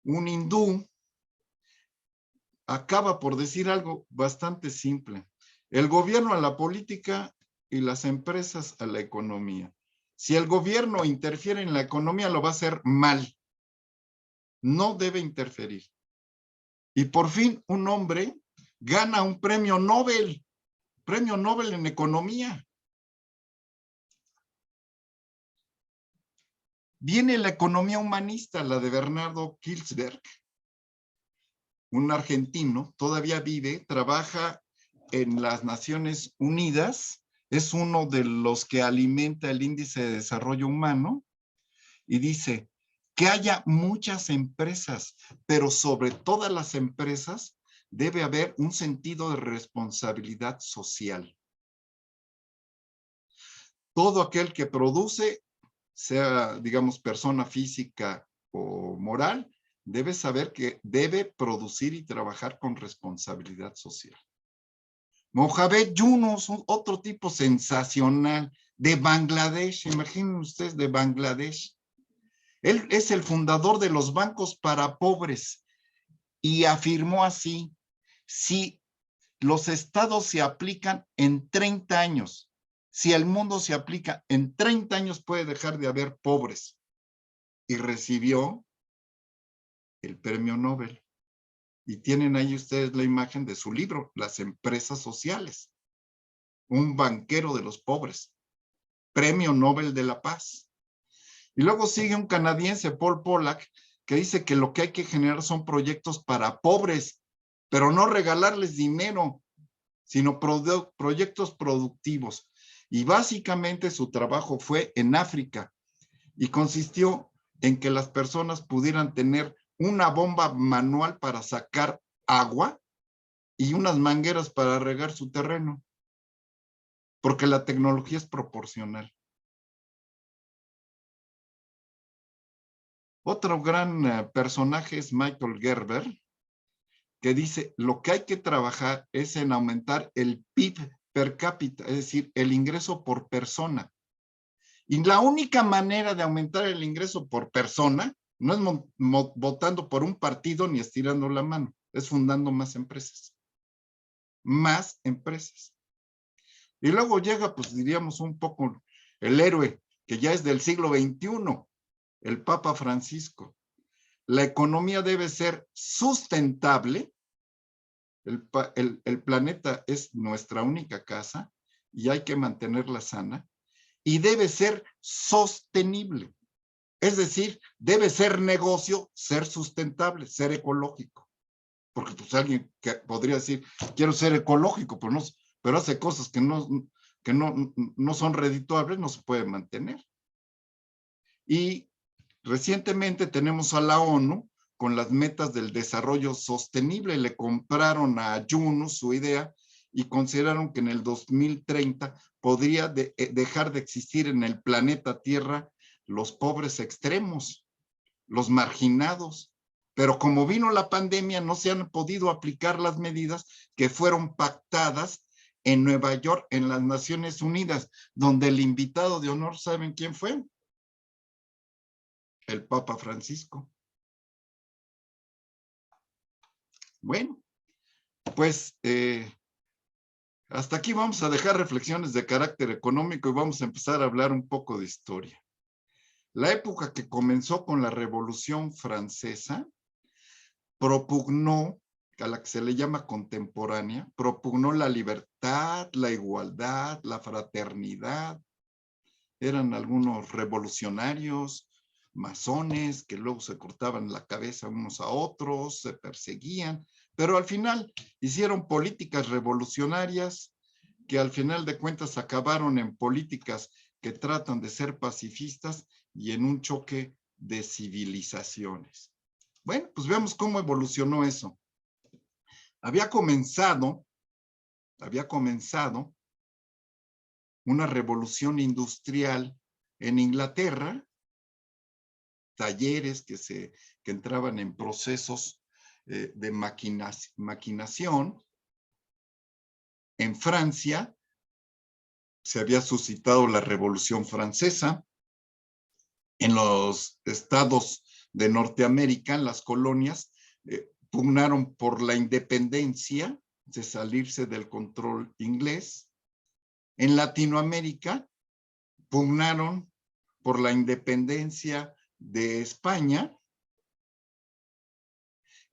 un hindú, acaba por decir algo bastante simple. El gobierno a la política y las empresas a la economía. Si el gobierno interfiere en la economía, lo va a hacer mal. No debe interferir. Y por fin un hombre gana un premio Nobel en economía. Viene la economía humanista, la de Bernardo Kilsberg, un argentino, todavía vive, trabaja en las Naciones Unidas, es uno de los que alimenta el índice de desarrollo humano, y dice que haya muchas empresas, pero sobre todas las empresas debe haber un sentido de responsabilidad social. Todo aquel que produce, sea, digamos, persona física o moral, debe saber que debe producir y trabajar con responsabilidad social. Mohamed Yunus, otro tipo sensacional, de Bangladesh, imaginen ustedes, de Bangladesh. Él es el fundador de los bancos para pobres y afirmó así: si los estados se aplican en 30 años, si el mundo se aplica en 30 años, puede dejar de haber pobres. Y recibió el premio Nobel. Y tienen ahí ustedes la imagen de su libro, Las empresas sociales. Un banquero de los pobres. Premio Nobel de la Paz. Y luego sigue un canadiense, Paul Pollack, que dice que lo que hay que generar son proyectos para pobres, pero no regalarles dinero, sino proyectos productivos. Y básicamente su trabajo fue en África y consistió en que las personas pudieran tener una bomba manual para sacar agua y unas mangueras para regar su terreno, porque la tecnología es proporcional. Otro gran personaje es Michael Gerber, que dice, lo que hay que trabajar es en aumentar el PIB per cápita, es decir, el ingreso por persona. Y la única manera de aumentar el ingreso por persona no es votando por un partido ni estirando la mano, es fundando más empresas. Más empresas. Y luego llega, pues diríamos un poco, el héroe, que ya es del siglo XXI, el Papa Francisco. La economía debe ser sustentable. El planeta es nuestra única casa y hay que mantenerla sana. Y debe ser sostenible. Es decir, debe ser negocio, ser sustentable, ser ecológico. Porque pues alguien que podría decir, quiero ser ecológico, pero hace cosas que no son redituables, no se puede mantener. Y recientemente tenemos a la ONU con las metas del desarrollo sostenible. Le compraron a Yunus su idea y consideraron que en el 2030 podría dejar de existir en el planeta Tierra los pobres extremos, los marginados. Pero como vino la pandemia, no se han podido aplicar las medidas que fueron pactadas en Nueva York, en las Naciones Unidas, donde el invitado de honor, ¿saben quién fue? El Papa Francisco. Bueno, pues hasta aquí vamos a dejar reflexiones de carácter económico y vamos a empezar a hablar un poco de historia. la época que comenzó con la Revolución Francesa, propugnó, a la que se le llama contemporánea, propugnó la libertad, la igualdad, la fraternidad. Eran algunos revolucionarios, masones, que luego se cortaban la cabeza unos a otros, se perseguían, pero al final hicieron políticas revolucionarias que al final de cuentas acabaron en políticas que tratan de ser pacifistas y en un choque de civilizaciones. Bueno, pues veamos cómo evolucionó eso. Había comenzado una revolución industrial en Inglaterra, talleres que entraban en procesos de maquinación. En Francia se había suscitado la Revolución Francesa. En los estados de Norteamérica, en las colonias, pugnaron por la independencia, de salirse del control inglés. En Latinoamérica, pugnaron por la independencia de España.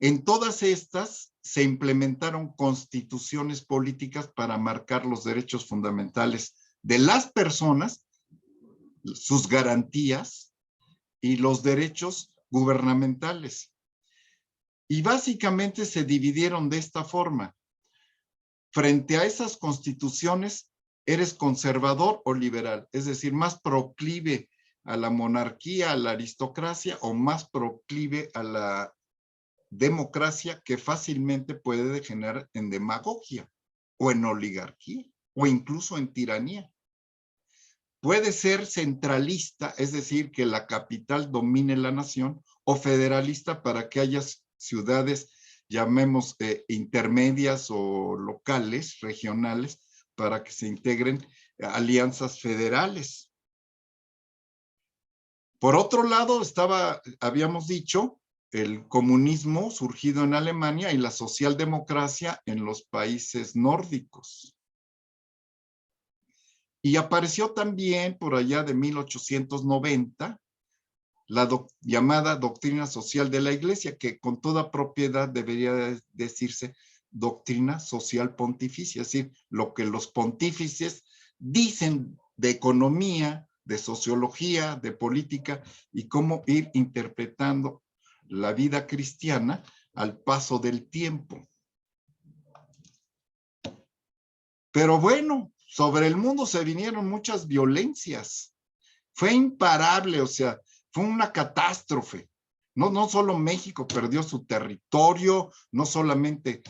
En todas estas se implementaron constituciones políticas para marcar los derechos fundamentales de las personas, sus garantías y los derechos gubernamentales. Y básicamente se dividieron de esta forma. Frente a esas constituciones, eres conservador o liberal, es decir, más proclive a la monarquía, a la aristocracia, o más proclive a la democracia, que fácilmente puede degenerar en demagogia o en oligarquía o incluso en tiranía. Puede ser centralista, es decir, que la capital domine la nación, o federalista para que haya ciudades, llamemos intermedias o locales, regionales, para que se integren alianzas federales. Por otro lado, habíamos dicho, el comunismo surgido en Alemania y la socialdemocracia en los países nórdicos. Y apareció también por allá de 1890 la llamada doctrina social de la Iglesia, que con toda propiedad debería decirse doctrina social pontificia, es decir, lo que los pontífices dicen de economía, de sociología, de política, y cómo ir interpretando la vida cristiana al paso del tiempo. Pero bueno, sobre el mundo se vinieron muchas violencias. Fue imparable, o sea, fue una catástrofe. No solo México perdió su territorio, no solamente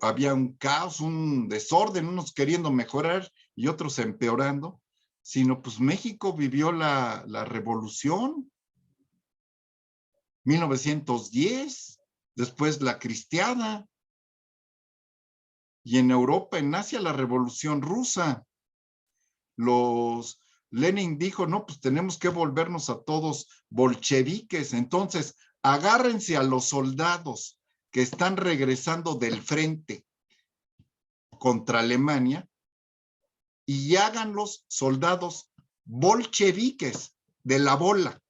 había un caos, un desorden, unos queriendo mejorar y otros empeorando, sino pues México vivió la revolución, 1910, después la cristiada, y en Europa, en Asia, la revolución rusa. Lenin dijo, no, pues tenemos que volvernos a todos bolcheviques. Entonces, agárrense a los soldados que están regresando del frente contra Alemania y háganlos soldados bolcheviques de la bola,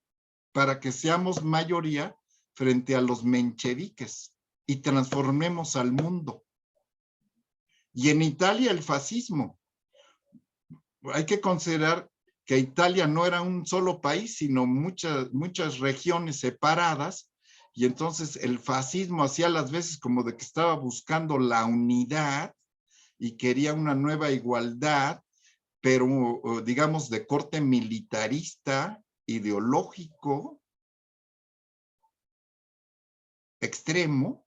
para que seamos mayoría frente a los mencheviques y transformemos al mundo. Y en Italia el fascismo. Hay que considerar que Italia no era un solo país, sino muchas regiones separadas, y entonces el fascismo hacía las veces como de que estaba buscando la unidad y quería una nueva igualdad, pero digamos de corte militarista, ideológico, extremo.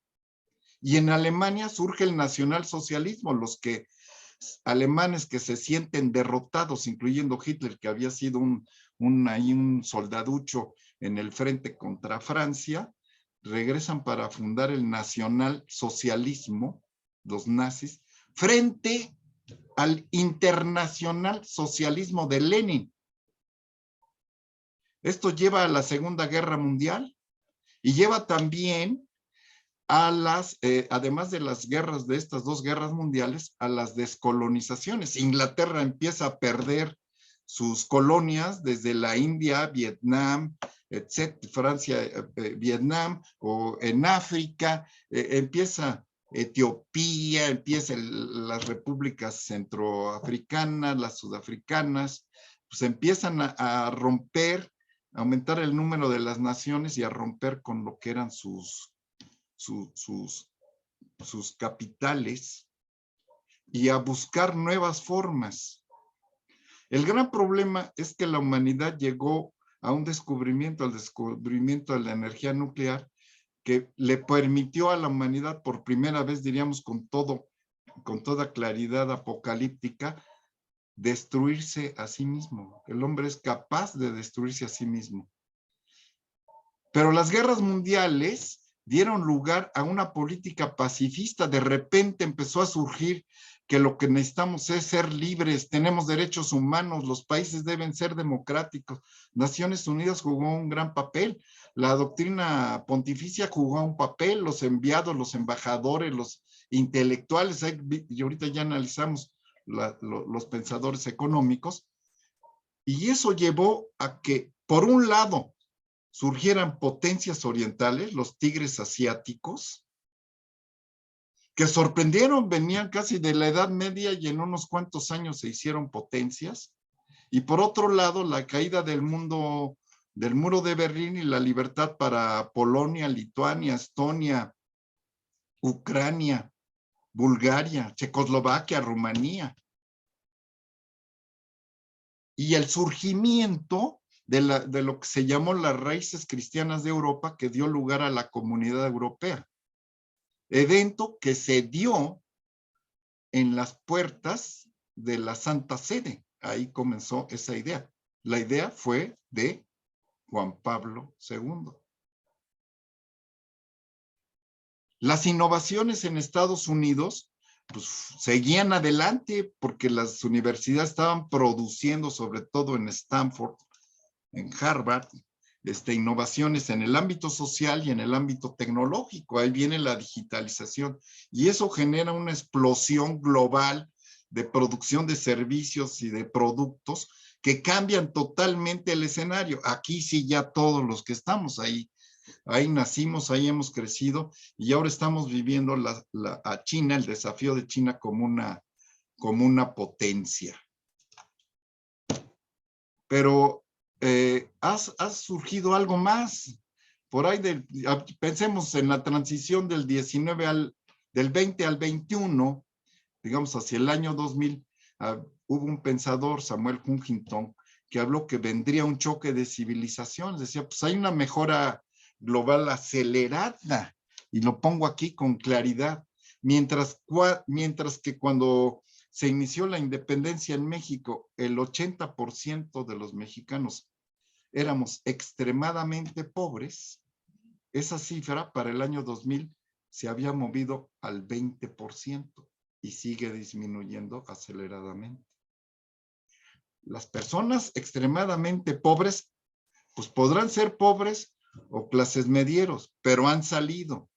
Y en Alemania surge el nacionalsocialismo, los alemanes que se sienten derrotados, incluyendo Hitler, que había sido un soldaducho en el frente contra Francia, regresan para fundar el nacionalsocialismo, los nazis, frente al internacional socialismo de Lenin. Esto lleva a la Segunda Guerra Mundial y lleva también además de las guerras, de estas dos guerras mundiales, a las descolonizaciones. Inglaterra empieza a perder sus colonias desde la India, Vietnam, etcétera, Francia, Vietnam, o en África, empieza Etiopía, empiezan las repúblicas centroafricanas, las sudafricanas, pues empiezan a romper, a aumentar el número de las naciones y a romper con lo que eran sus capitales y a buscar nuevas formas. El gran problema es que la humanidad llegó a un descubrimiento, al descubrimiento de la energía nuclear, que le permitió a la humanidad por primera vez, diríamos con toda claridad apocalíptica, destruirse a sí mismo. El hombre es capaz de destruirse a sí mismo. Pero las guerras mundiales dieron lugar a una política pacifista. De repente empezó a surgir que lo que necesitamos es ser libres, tenemos derechos humanos, los países deben ser democráticos. Naciones Unidas jugó un gran papel, la doctrina pontificia jugó un papel, los enviados, los embajadores, los intelectuales, y ahorita ya analizamos los pensadores económicos, y eso llevó a que, por un lado, surgieran potencias orientales, los tigres asiáticos, que sorprendieron, venían casi de la Edad Media y en unos cuantos años se hicieron potencias. Y por otro lado, la caída del muro de Berlín y la libertad para Polonia, Lituania, Estonia, Ucrania, Bulgaria, Checoslovaquia, Rumanía. Y el surgimiento de lo que se llamó las raíces cristianas de Europa, que dio lugar a la Comunidad Europea. Evento que se dio en las puertas de la Santa Sede. Ahí comenzó esa idea. La idea fue de Juan Pablo II. Las innovaciones en Estados Unidos pues, seguían adelante porque las universidades estaban produciendo, sobre todo en Stanford, en Harvard, innovaciones en el ámbito social y en el ámbito tecnológico. Ahí viene la digitalización y eso genera una explosión global de producción de servicios y de productos que cambian totalmente el escenario. Aquí sí ya todos los que estamos ahí nacimos, ahí hemos crecido y ahora estamos viviendo a China, el desafío de China como una potencia. Pero ha surgido algo más. Por ahí, pensemos en la transición del 20 al 21, digamos hacia el año 2000, hubo un pensador, Samuel Huntington, que habló que vendría un choque de civilizaciones. Decía, pues hay una mejora global acelerada, y lo pongo aquí con claridad, mientras que cuando se inició la independencia en México, el 80% de los mexicanos éramos extremadamente pobres, esa cifra para el año 2000 se había movido al 20% y sigue disminuyendo aceleradamente. Las personas extremadamente pobres, pues podrán ser pobres o clases medieros, pero han salido.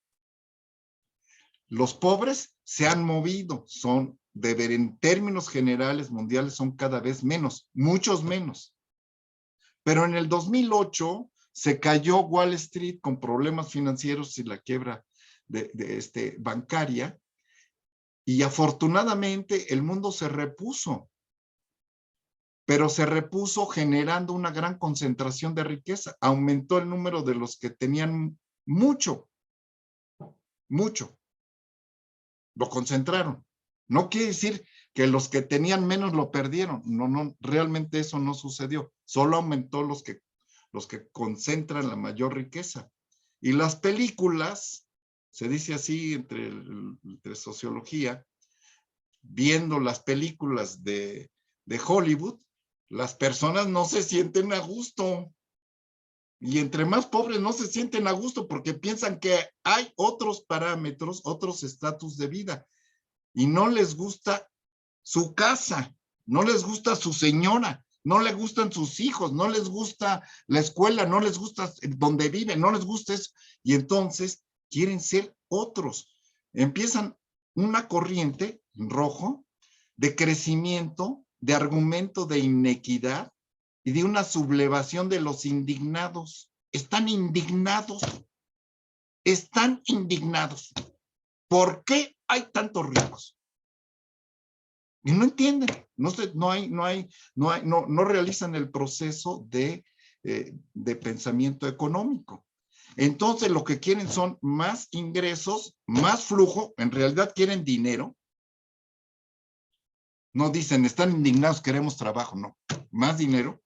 Los pobres se han movido, en términos generales mundiales son cada vez menos, muchos menos. Pero en el 2008 se cayó Wall Street con problemas financieros y la quiebra bancaria, y afortunadamente el mundo se repuso, pero se repuso generando una gran concentración de riqueza. Aumentó el número de los que tenían mucho. Lo concentraron. No quiere decir que los que tenían menos lo perdieron. No, realmente eso no sucedió. Solo aumentó los que concentran la mayor riqueza. Y las películas, se dice así entre sociología, viendo las películas de Hollywood, las personas no se sienten a gusto. Y entre más pobres no se sienten a gusto porque piensan que hay otros parámetros, otros estatus de vida. Y no les gusta su casa, no les gusta su señora, no les gustan sus hijos, no les gusta la escuela, no les gusta donde viven, no les gusta eso. Y entonces quieren ser otros. Empiezan una corriente en rojo de crecimiento de argumento de inequidad y de una sublevación de los indignados. Están indignados. Están indignados. ¿Por qué hay tantos ricos? Y no entienden, no realizan el proceso de pensamiento económico. Entonces lo que quieren son más ingresos, más flujo, en realidad quieren dinero. No dicen, están indignados, queremos trabajo, no, más dinero.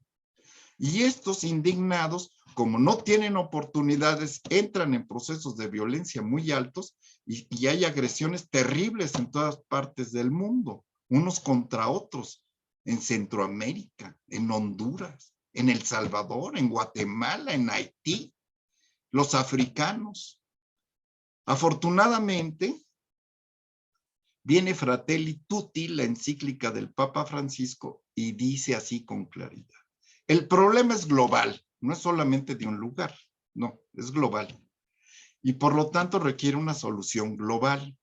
Y estos indignados, como no tienen oportunidades, entran en procesos de violencia muy altos y hay agresiones terribles en todas partes del mundo, unos contra otros, en Centroamérica, en Honduras, en El Salvador, en Guatemala, en Haití, los africanos. Afortunadamente, viene Fratelli Tutti, la encíclica del Papa Francisco, y dice así con claridad. El problema es global, no es solamente de un lugar, no, es global. Y por lo tanto requiere una solución global.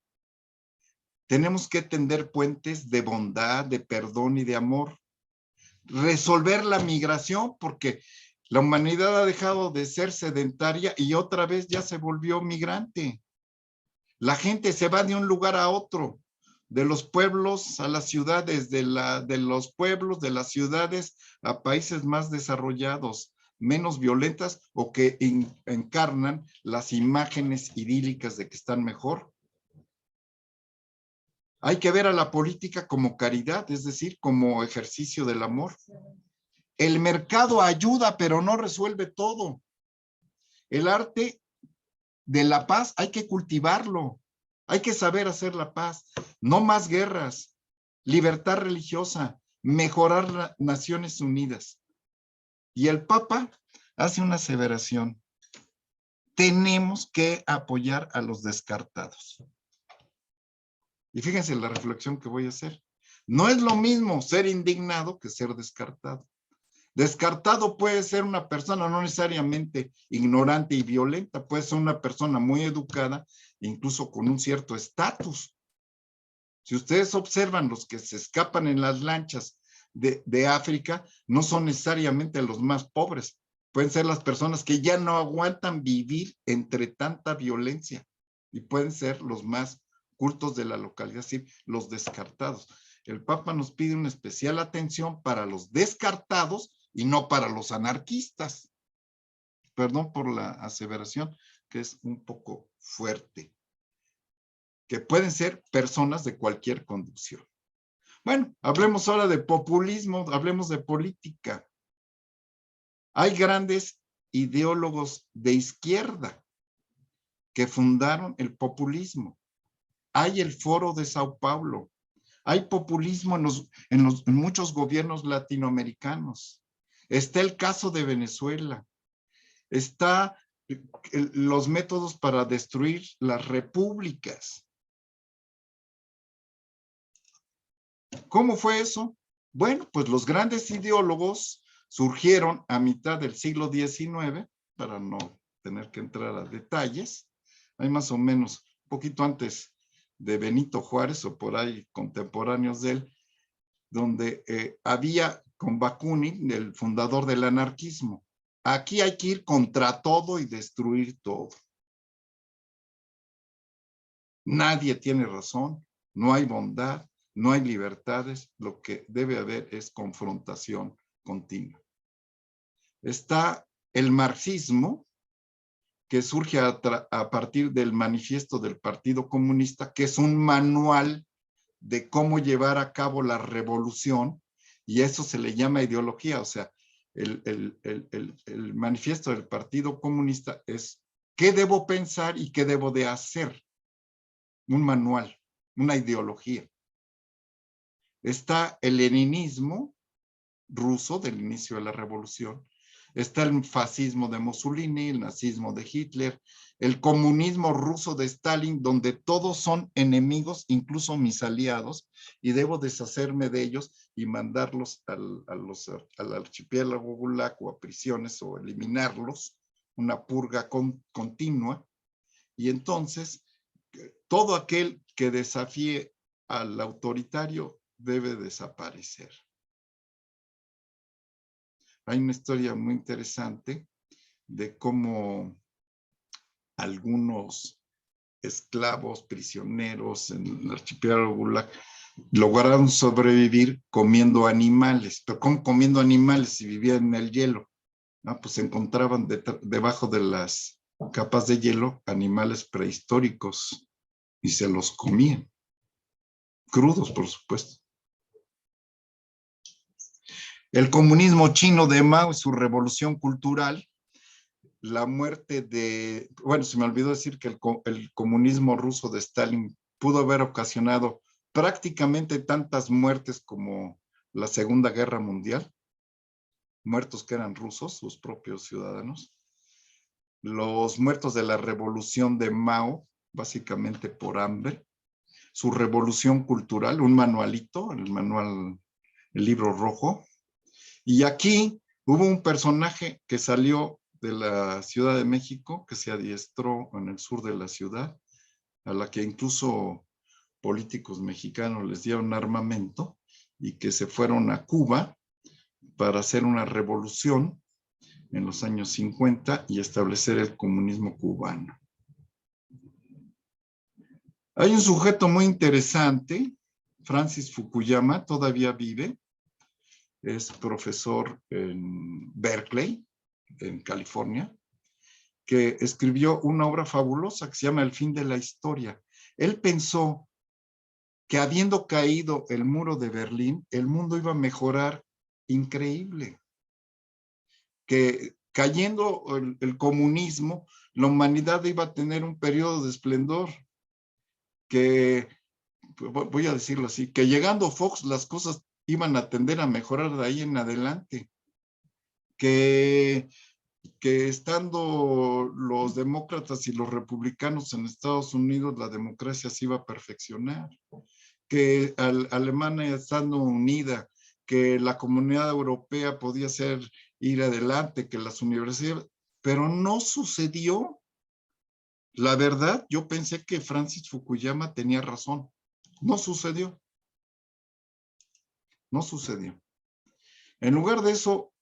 Tenemos que tender puentes de bondad, de perdón y de amor. Resolver la migración, porque la humanidad ha dejado de ser sedentaria y otra vez ya se volvió migrante. La gente se va de un lugar a otro, de los pueblos a las ciudades, de los pueblos, de las ciudades a países más desarrollados, menos violentas o que encarnan las imágenes idílicas de que están mejor. Hay que ver a la política como caridad, es decir, como ejercicio del amor. El mercado ayuda, pero no resuelve todo. El arte de la paz hay que cultivarlo. Hay que saber hacer la paz. No más guerras. Libertad religiosa. Mejorar Naciones Unidas. Y el Papa hace una aseveración. Tenemos que apoyar a los descartados. Y fíjense la reflexión que voy a hacer. No es lo mismo ser indignado que ser descartado. Descartado puede ser una persona no necesariamente ignorante y violenta, puede ser una persona muy educada, incluso con un cierto estatus. Si ustedes observan los que se escapan en las lanchas de África, no son necesariamente los más pobres, pueden ser las personas que ya no aguantan vivir entre tanta violencia y pueden ser los más cultos de la localidad, es decir, los descartados. El Papa nos pide una especial atención para los descartados y no para los anarquistas. Perdón por la aseveración, que es un poco fuerte. Que pueden ser personas de cualquier condición. Bueno, hablemos ahora de populismo, hablemos de política. Hay grandes ideólogos de izquierda que fundaron el populismo. Hay el Foro de Sao Paulo. Hay populismo en muchos gobiernos latinoamericanos. Está el caso de Venezuela. Está los métodos para destruir las repúblicas. ¿Cómo fue eso? Bueno, pues los grandes ideólogos surgieron a mitad del siglo XIX, para no tener que entrar a detalles. Hay más o menos, un poquito antes de Benito Juárez o por ahí contemporáneos de él, donde había con Bakunin, el fundador del anarquismo. Aquí hay que ir contra todo y destruir todo. Nadie tiene razón, no hay bondad, no hay libertades, lo que debe haber es confrontación continua. Está el marxismo, que surge a partir del manifiesto del Partido Comunista, que es un manual de cómo llevar a cabo la revolución, y eso se le llama ideología. O sea, el manifiesto del Partido Comunista es qué debo pensar y qué debo de hacer. Un manual, una ideología. Está el leninismo ruso del inicio de la revolución. Está el fascismo de Mussolini, el nazismo de Hitler, el comunismo ruso de Stalin, donde todos son enemigos, incluso mis aliados, y debo deshacerme de ellos y mandarlos al archipiélago Gulag o a prisiones o eliminarlos, una purga continua. Y entonces, todo aquel que desafíe al autoritario debe desaparecer. hay una historia muy interesante de cómo algunos esclavos, prisioneros en el archipiélago Gulag lograron sobrevivir comiendo animales. ¿Pero cómo comiendo animales si vivían en el hielo? Pues se encontraban debajo de las capas de hielo animales prehistóricos y se los comían. Crudos, por supuesto. El comunismo chino de Mao y su revolución cultural, la muerte de, bueno, se me olvidó decir que el comunismo ruso de Stalin pudo haber ocasionado prácticamente tantas muertes como la Segunda Guerra Mundial, muertos que eran rusos, sus propios ciudadanos. Los muertos de la revolución de Mao, básicamente por hambre. Su revolución cultural, un manualito, el libro rojo. Y aquí hubo un personaje que salió de la Ciudad de México, que se adiestró en el sur de la ciudad, a la que incluso políticos mexicanos les dieron armamento y que se fueron a Cuba para hacer una revolución en los años 50 y establecer el comunismo cubano. Hay un sujeto muy interesante, Francis Fukuyama, todavía vive, es profesor en Berkeley, en California, que escribió una obra fabulosa que se llama El fin de la historia. Él pensó que habiendo caído el muro de Berlín, el mundo iba a mejorar increíble. Que cayendo el comunismo, la humanidad iba a tener un periodo de esplendor. Que, voy a decirlo así, que llegando Fox las cosas iban a tender a mejorar de ahí en adelante. Que estando los demócratas y los republicanos en Estados Unidos, la democracia se iba a perfeccionar. Que Alemania estando unida, que la comunidad europea podía ir adelante, que las universidades, pero no sucedió. La verdad, yo pensé que Francis Fukuyama tenía razón. No sucedió. No sucedió. En lugar de eso,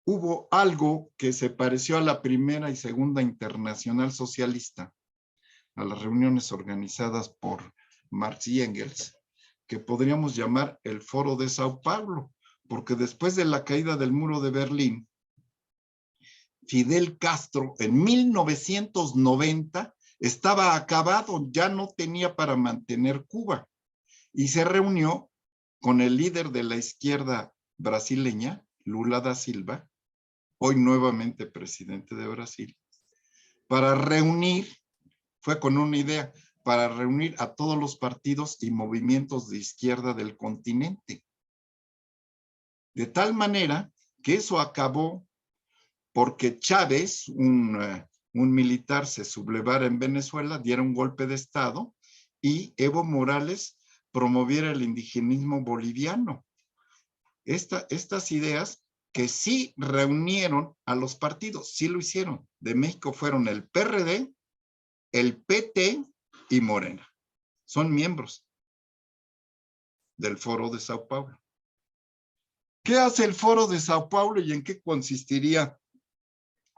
hubo algo que se pareció a la primera y segunda internacional socialista, a las reuniones organizadas por Marx y Engels, que podríamos llamar el Foro de Sao Paulo, porque después de la caída del muro de Berlín, Fidel Castro en 1990 estaba acabado, ya no tenía para mantener Cuba, y se reunió con el líder de la izquierda brasileña, Lula da Silva, hoy nuevamente presidente de Brasil, para reunir, fue con una idea, para reunir a todos los partidos y movimientos de izquierda del continente. De tal manera que eso acabó porque Chávez, un militar, se sublevara en Venezuela, diera un golpe de Estado y Evo Morales promoviera el indigenismo boliviano. Estas ideas que sí reunieron a los partidos, sí lo hicieron. De México fueron el PRD, el PT y Morena. Son miembros del Foro de Sao Paulo. ¿Qué hace el Foro de Sao Paulo y en qué consistiría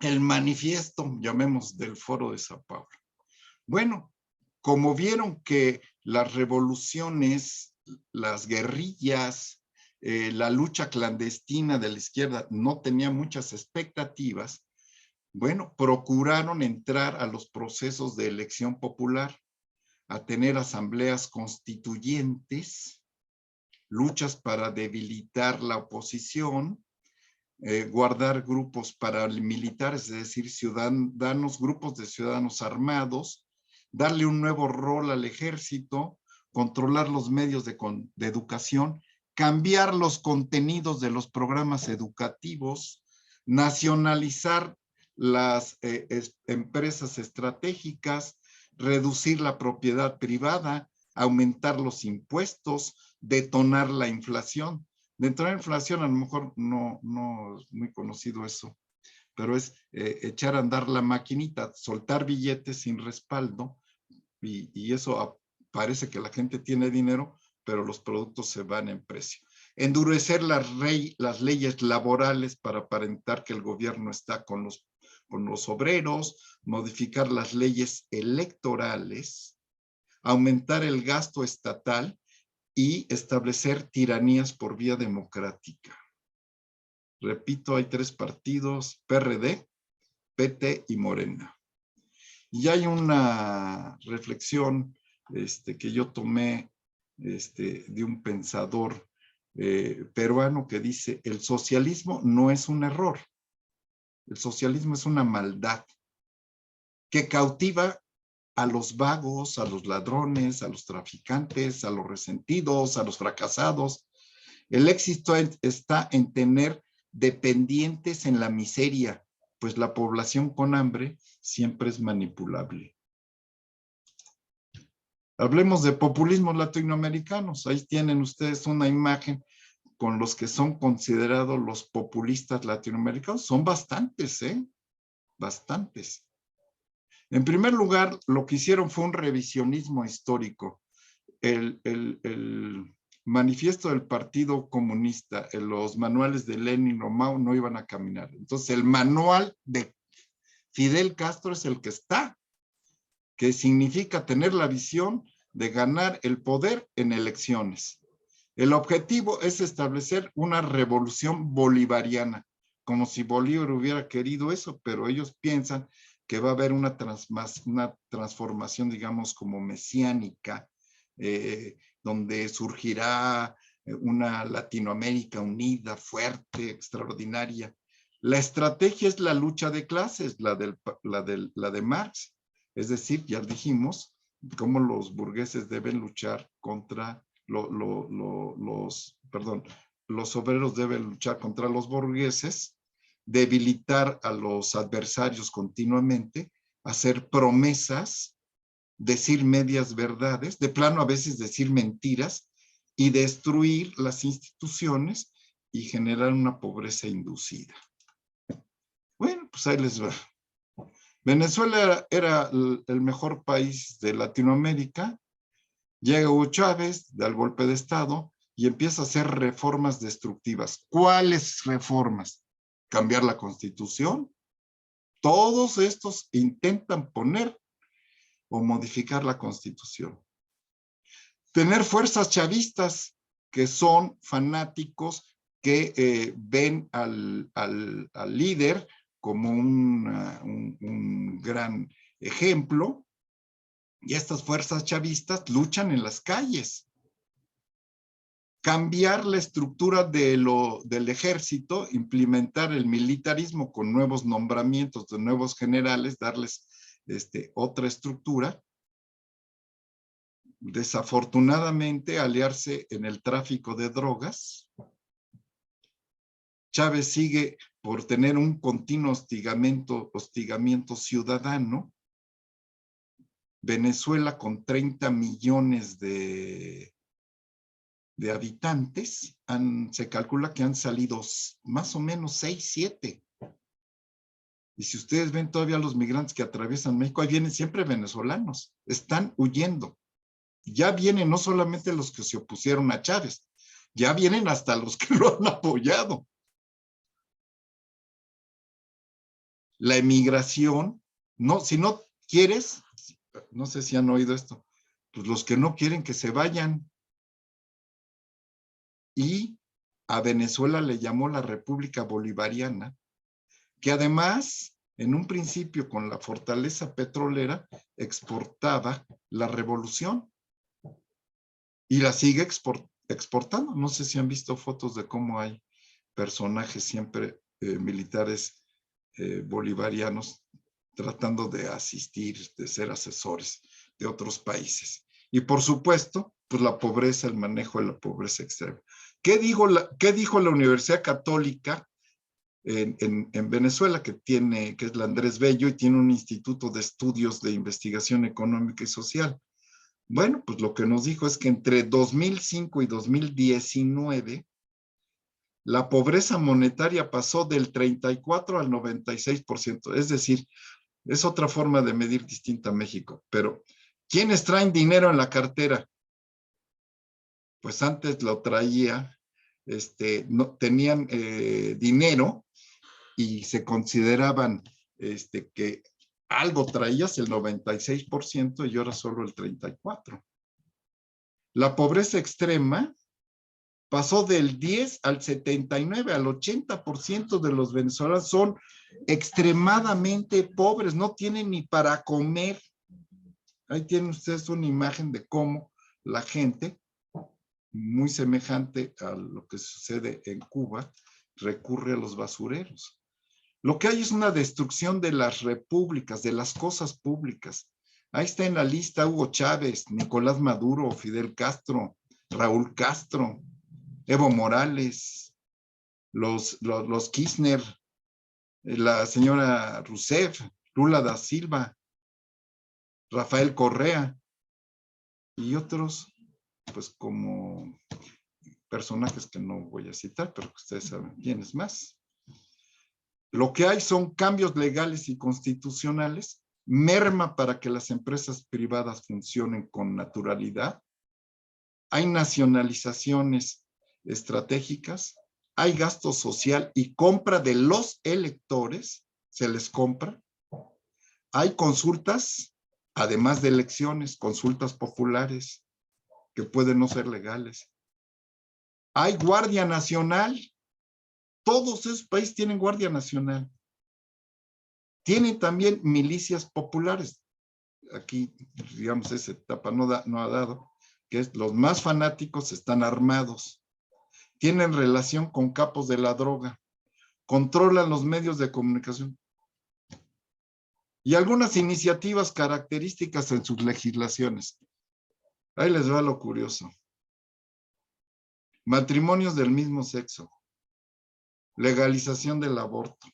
el manifiesto, llamemos, del Foro de Sao Paulo? Bueno, como vieron que las revoluciones, las guerrillas, la lucha clandestina de la izquierda no tenía muchas expectativas, bueno, procuraron entrar a los procesos de elección popular, a tener asambleas constituyentes, luchas para debilitar la oposición, guardar grupos paramilitares, es decir, ciudadanos, grupos de ciudadanos armados, darle un nuevo rol al ejército, controlar los medios de educación, cambiar los contenidos de los programas educativos, nacionalizar las empresas estratégicas, reducir la propiedad privada, aumentar los impuestos, detonar la inflación. Dentro de la inflación a lo mejor no es muy conocido eso, pero es echar a andar la maquinita, soltar billetes sin respaldo y eso parece que la gente tiene dinero, pero los productos se van en precio. endurecer las leyes laborales para aparentar que el gobierno está con los obreros, modificar las leyes electorales, aumentar el gasto estatal y establecer tiranías por vía democrática. Repito, hay 3 partidos, PRD, PT y Morena. Y hay una reflexión que yo tomé de un pensador peruano que dice: el socialismo no es un error, el socialismo es una maldad que cautiva a los vagos, a los ladrones, a los traficantes, a los resentidos, a los fracasados. El éxito está en tener dependientes en la miseria, pues la población con hambre siempre es manipulable. Hablemos de populismos latinoamericanos. Ahí tienen ustedes una imagen con los que son considerados los populistas latinoamericanos. Son bastantes, bastantes. En primer lugar, lo que hicieron fue un revisionismo histórico. El manifiesto del Partido Comunista, los manuales de Lenin o Mao no iban a caminar. Entonces, el manual de Fidel Castro es el que está, que significa tener la visión de ganar el poder en elecciones. El objetivo es establecer una revolución bolivariana, como si Bolívar hubiera querido eso, pero ellos piensan que va a haber una transformación, digamos, como mesiánica, donde surgirá una Latinoamérica unida, fuerte, extraordinaria. La estrategia es la lucha de clases, la de Marx. Es decir, ya dijimos cómo los burgueses deben luchar contra los obreros deben luchar contra los burgueses, debilitar a los adversarios continuamente, hacer promesas, decir medias verdades, de plano a veces decir mentiras y destruir las instituciones y generar una pobreza inducida. Bueno, pues ahí les va. Venezuela era el mejor país de Latinoamérica. Llega Hugo Chávez, da el golpe de Estado y empieza a hacer reformas destructivas. ¿Cuáles reformas? Cambiar la Constitución. Todos estos intentan poner o modificar la Constitución. Tener fuerzas chavistas que son fanáticos, que ven al líder como un gran ejemplo, y estas fuerzas chavistas luchan en las calles. Cambiar la estructura del ejército, implementar el militarismo con nuevos nombramientos de nuevos generales, darles otra estructura. Desafortunadamente, aliarse en el tráfico de drogas. Chávez sigue por tener un continuo hostigamiento ciudadano. Venezuela, con 30 millones de habitantes, se calcula que han salido más o menos 6, 7. Y si ustedes ven todavía los migrantes que atraviesan México, ahí vienen siempre venezolanos, están huyendo. Ya vienen no solamente los que se opusieron a Chávez, ya vienen hasta los que lo han apoyado. La emigración, no, si no quieres, no sé si han oído esto, pues los que no quieren que se vayan. Y a Venezuela le llamó la República Bolivariana, que además, en un principio con la fortaleza petrolera, exportaba la revolución y la sigue exportando. No sé si han visto fotos de cómo hay personajes siempre militares bolivarianos tratando de asistir, de ser asesores de otros países. Y por supuesto, pues la pobreza, el manejo de la pobreza extrema. ¿Qué dijo la Universidad Católica en Venezuela, que es la Andrés Bello y tiene un instituto de estudios de investigación económica y social? Bueno, pues lo que nos dijo es que entre 2005 y 2019, la pobreza monetaria pasó del 34 al 96%. Es decir, es otra forma de medir distinta a México. Pero, ¿quiénes traen dinero en la cartera? Pues antes lo traía no, tenían dinero y se consideraban que algo traías, el 96%, y ahora solo el 34%. La pobreza extrema pasó del 10 al 79, al 80% de los venezolanos son extremadamente pobres, no tienen ni para comer. Ahí tienen ustedes una imagen de cómo la gente, muy semejante a lo que sucede en Cuba, recurre a los basureros. Lo que hay es una destrucción de las repúblicas, de las cosas públicas. Ahí está en la lista Hugo Chávez, Nicolás Maduro, Fidel Castro, Raúl Castro, Evo Morales, los Kirchner, la señora Rousseff, Lula da Silva, Rafael Correa y otros, pues como personajes que no voy a citar, pero que ustedes saben quiénes más. Lo que hay son cambios legales y constitucionales, merma para que las empresas privadas funcionen con naturalidad. Hay nacionalizaciones estratégicas, hay gasto social y compra de los electores, se les compra. Hay consultas, además de elecciones, consultas populares que pueden no ser legales. Hay Guardia Nacional. Todos esos países tienen Guardia Nacional. Tienen también milicias populares. Aquí, digamos, esa etapa no ha dado, que es los más fanáticos están armados. Tienen relación con capos de la droga. Controlan los medios de comunicación. Y algunas iniciativas características en sus legislaciones. Ahí les va lo curioso. Matrimonios del mismo sexo. Legalización del aborto,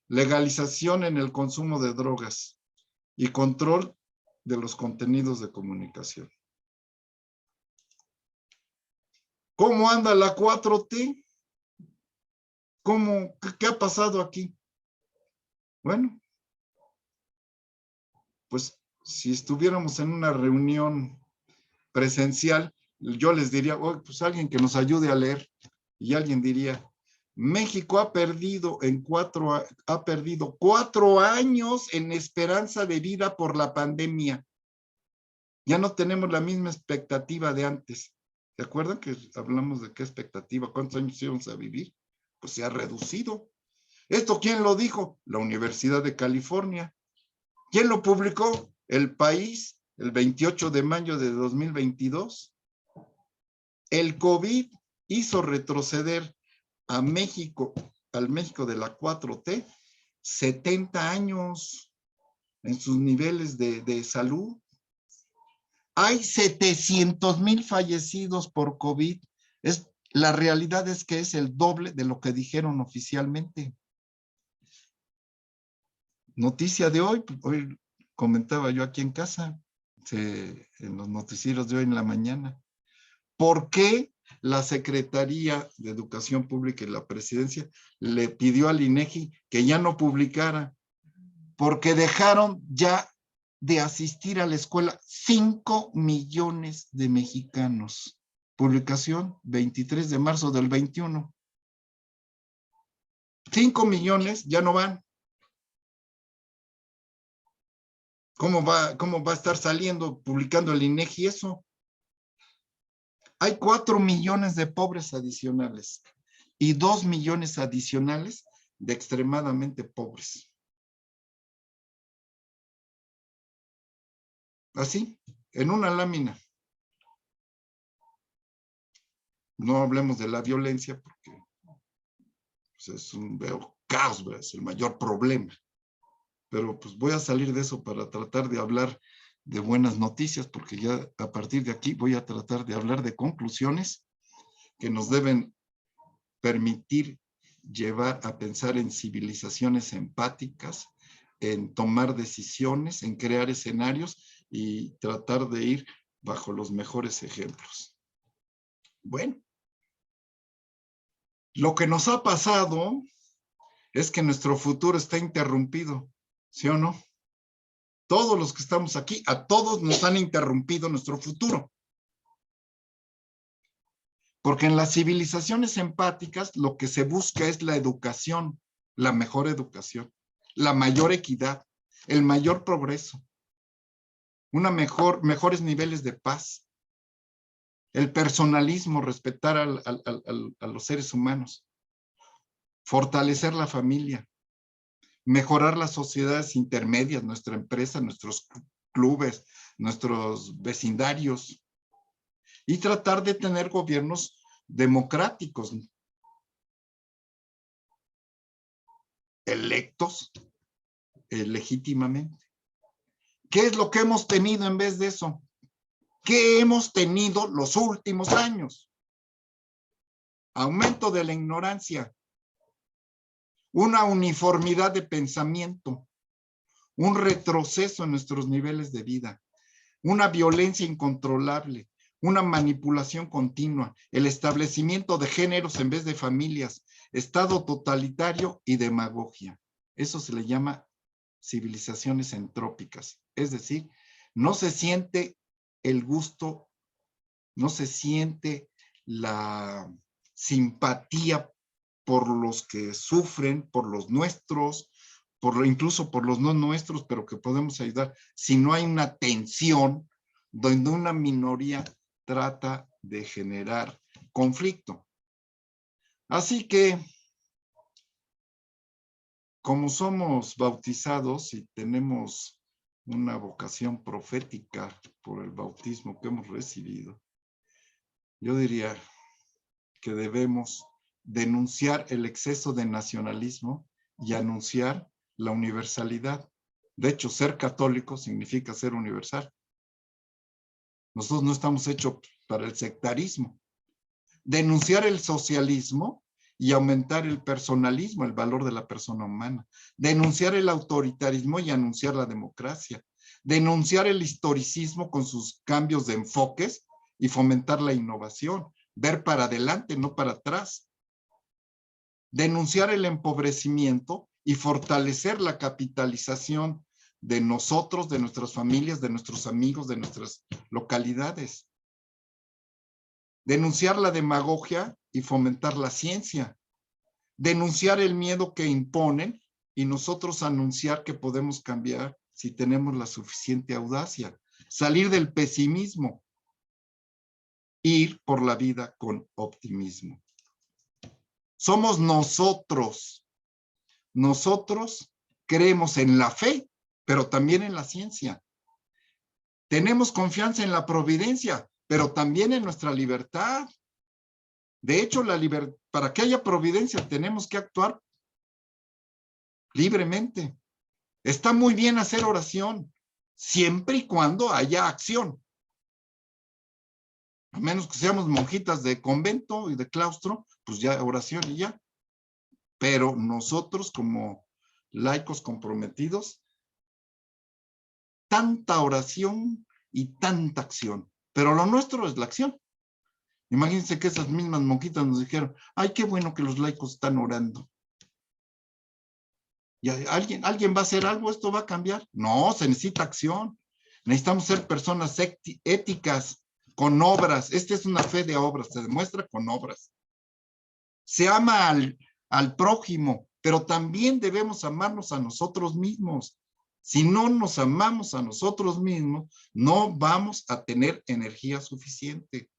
legalización en el consumo de drogas y control de los contenidos de comunicación. ¿Cómo anda la 4T? ¿Qué ha pasado aquí? Bueno, pues si estuviéramos en una reunión presencial, yo les diría, oh, pues alguien que nos ayude a leer, y alguien diría, México ha perdido 4 años en esperanza de vida por la pandemia. Ya no tenemos la misma expectativa de antes. ¿Se acuerdan que hablamos de qué expectativa? ¿Cuántos años íbamos a vivir? Pues se ha reducido. ¿Esto quién lo dijo? La Universidad de California. ¿Quién lo publicó? El País, el 28 de mayo de 2022. El COVID hizo retroceder a México, al México de la 4T, 70 años en sus niveles de salud. Hay 700,000 fallecidos por COVID. La realidad es que es el doble de lo que dijeron oficialmente. Noticia de hoy comentaba yo aquí en casa, en los noticieros de hoy en la mañana. ¿Por qué la Secretaría de Educación Pública y la Presidencia le pidió al INEGI que ya no publicara? Porque dejaron ya de asistir a la escuela 5 millones de mexicanos. Publicación 23 de marzo del 21. 5 millones ya no van. ¿Cómo va a estar saliendo, publicando el INEGI eso? Hay 4 millones de pobres adicionales y 2 millones adicionales de extremadamente pobres. Así, en una lámina. No hablemos de la violencia porque pues, es un caos, ¿verdad? Es el mayor problema. Pero pues voy a salir de eso para tratar de hablar de buenas noticias, porque ya a partir de aquí voy a tratar de hablar de conclusiones que nos deben permitir llevar a pensar en civilizaciones empáticas, en tomar decisiones, en crear escenarios y tratar de ir bajo los mejores ejemplos. Bueno, lo que nos ha pasado es que nuestro futuro está interrumpido, ¿sí o no? Todos los que estamos aquí, a todos nos han interrumpido nuestro futuro. Porque en las civilizaciones empáticas lo que se busca es la educación, la mejor educación, la mayor equidad, el mayor progreso, mejores niveles de paz, el personalismo, respetar a los seres humanos, fortalecer la familia, mejorar las sociedades intermedias, nuestra empresa, nuestros clubes, nuestros vecindarios, y tratar de tener gobiernos democráticos, electos legítimamente. ¿Qué es lo que hemos tenido en vez de eso? ¿Qué hemos tenido los últimos años? Aumento de la ignorancia, una uniformidad de pensamiento, un retroceso en nuestros niveles de vida, una violencia incontrolable, una manipulación continua, el establecimiento de géneros en vez de familias, estado totalitario y demagogia. Eso se le llama civilizaciones entrópicas. Es decir, no se siente el gusto, no se siente la simpatía por los que sufren, por los nuestros, incluso por los no nuestros, pero que podemos ayudar, si no hay una tensión donde una minoría trata de generar conflicto. Así que, como somos bautizados y tenemos una vocación profética por el bautismo que hemos recibido, yo diría que debemos denunciar el exceso de nacionalismo y anunciar la universalidad. De hecho, ser católico significa ser universal. Nosotros no estamos hechos para el sectarismo. Denunciar el socialismo y aumentar el personalismo, el valor de la persona humana. Denunciar el autoritarismo y anunciar la democracia. Denunciar el historicismo con sus cambios de enfoques y fomentar la innovación. Ver para adelante, no para atrás. Denunciar el empobrecimiento y fortalecer la capitalización de nosotros, de nuestras familias, de nuestros amigos, de nuestras localidades. Denunciar la demagogia y fomentar la ciencia. Denunciar el miedo que imponen y nosotros anunciar que podemos cambiar si tenemos la suficiente audacia. Salir del pesimismo. Ir por la vida con optimismo. Somos nosotros. Nosotros creemos en la fe, pero también en la ciencia. Tenemos confianza en la providencia, pero también en nuestra libertad. De hecho, para que haya providencia tenemos que actuar libremente. Está muy bien hacer oración, siempre y cuando haya acción. A menos que seamos monjitas de convento y de claustro, pues ya oración y ya. Pero nosotros como laicos comprometidos, tanta oración y tanta acción. Pero lo nuestro es la acción. Imagínense que esas mismas monjitas nos dijeron, ay, qué bueno que los laicos están orando. ¿Y alguien va a hacer algo? ¿Esto va a cambiar? No, se necesita acción. Necesitamos ser personas éticas, con obras. Esta es una fe de obras, se demuestra con obras. Se ama al prójimo, pero también debemos amarnos a nosotros mismos. Si no nos amamos a nosotros mismos, no vamos a tener energía suficiente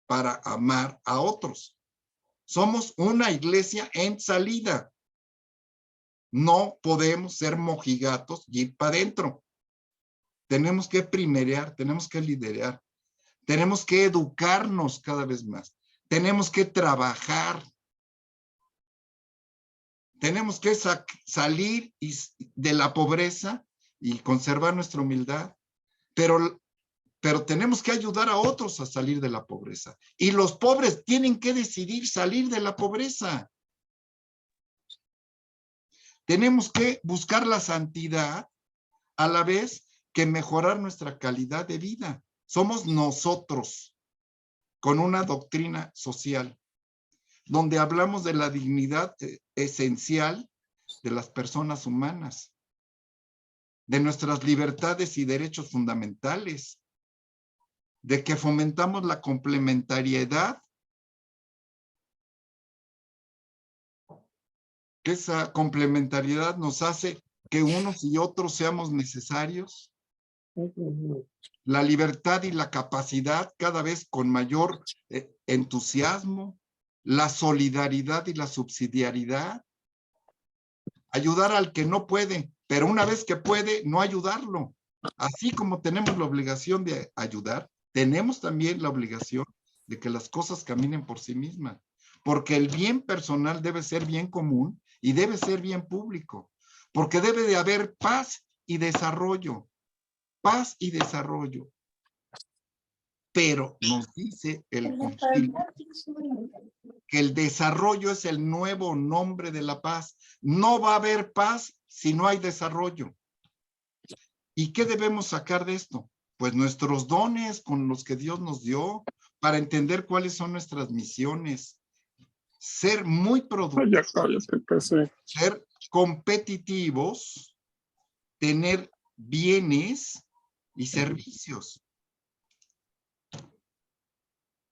para amar a otros. Somos una iglesia en salida. No podemos ser mojigatos y ir para adentro. Tenemos que primerear, tenemos que liderar. Tenemos que educarnos cada vez más. Tenemos que trabajar. Tenemos que salir de la pobreza y conservar nuestra humildad. Pero tenemos que ayudar a otros a salir de la pobreza. Y los pobres tienen que decidir salir de la pobreza. Tenemos que buscar la santidad a la vez que mejorar nuestra calidad de vida. Somos nosotros con una doctrina social donde hablamos de la dignidad esencial de las personas humanas, de nuestras libertades y derechos fundamentales, de que fomentamos la complementariedad que esa complementariedad nos hace que unos y otros seamos necesarios. La libertad y la capacidad cada vez con mayor entusiasmo, la solidaridad y la subsidiariedad, ayudar al que no puede, pero una vez que puede, no ayudarlo. Así como tenemos la obligación de ayudar, tenemos también la obligación de que las cosas caminen por sí mismas, porque el bien personal debe ser bien común y debe ser bien público, porque debe de haber paz y desarrollo. Paz y desarrollo. Pero nos dice el concilio que el desarrollo es el nuevo nombre de la paz. No va a haber paz si no hay desarrollo. ¿Y qué debemos sacar de esto? Pues nuestros dones con los que Dios nos dio para entender cuáles son nuestras misiones. Ser muy productivos, ser competitivos, tener bienes y servicios.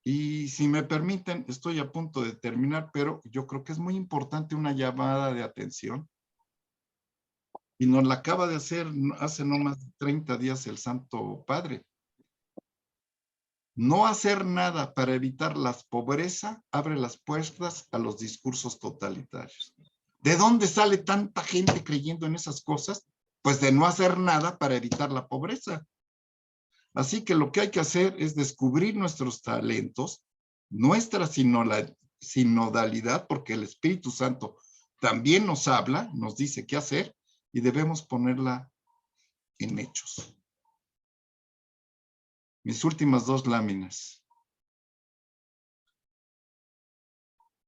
Y si me permiten, estoy a punto de terminar, pero yo creo que es muy importante una llamada de atención. Y nos la acaba de hacer hace no más de 30 días el Santo Padre. No hacer nada para evitar la pobreza abre las puertas a los discursos totalitarios. ¿De dónde sale tanta gente creyendo en esas cosas? Pues de no hacer nada para evitar la pobreza. Así que lo que hay que hacer es descubrir nuestros talentos, nuestra sinodalidad, porque el Espíritu Santo también nos habla, nos dice qué hacer y debemos ponerla en hechos. Mis últimas 2 láminas.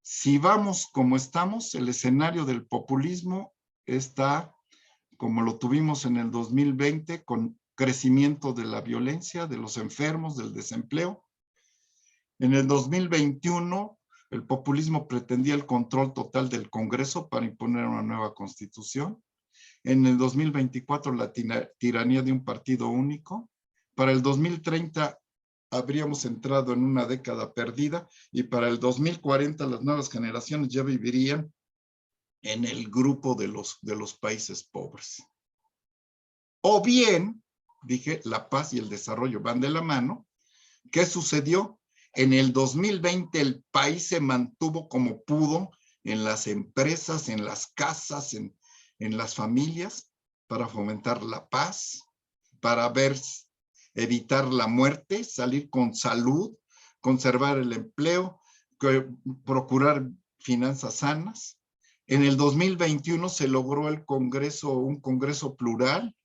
Si vamos como estamos, el escenario del populismo está como lo tuvimos en el 2020 con crecimiento de la violencia, de los enfermos, del desempleo. En el 2021, el populismo pretendía el control total del Congreso para imponer una nueva constitución. En el 2024, la tiranía de un partido único. Para el 2030, habríamos entrado en una década perdida y para el 2040, las nuevas generaciones ya vivirían en el grupo de los países pobres. O bien, dije, la paz y el desarrollo van de la mano. ¿Qué sucedió? En el 2020 el país se mantuvo como pudo en las empresas, en las casas, en las familias, para fomentar la paz, para evitar la muerte, salir con salud, conservar el empleo, procurar finanzas sanas. En el 2021 se logró un congreso plural,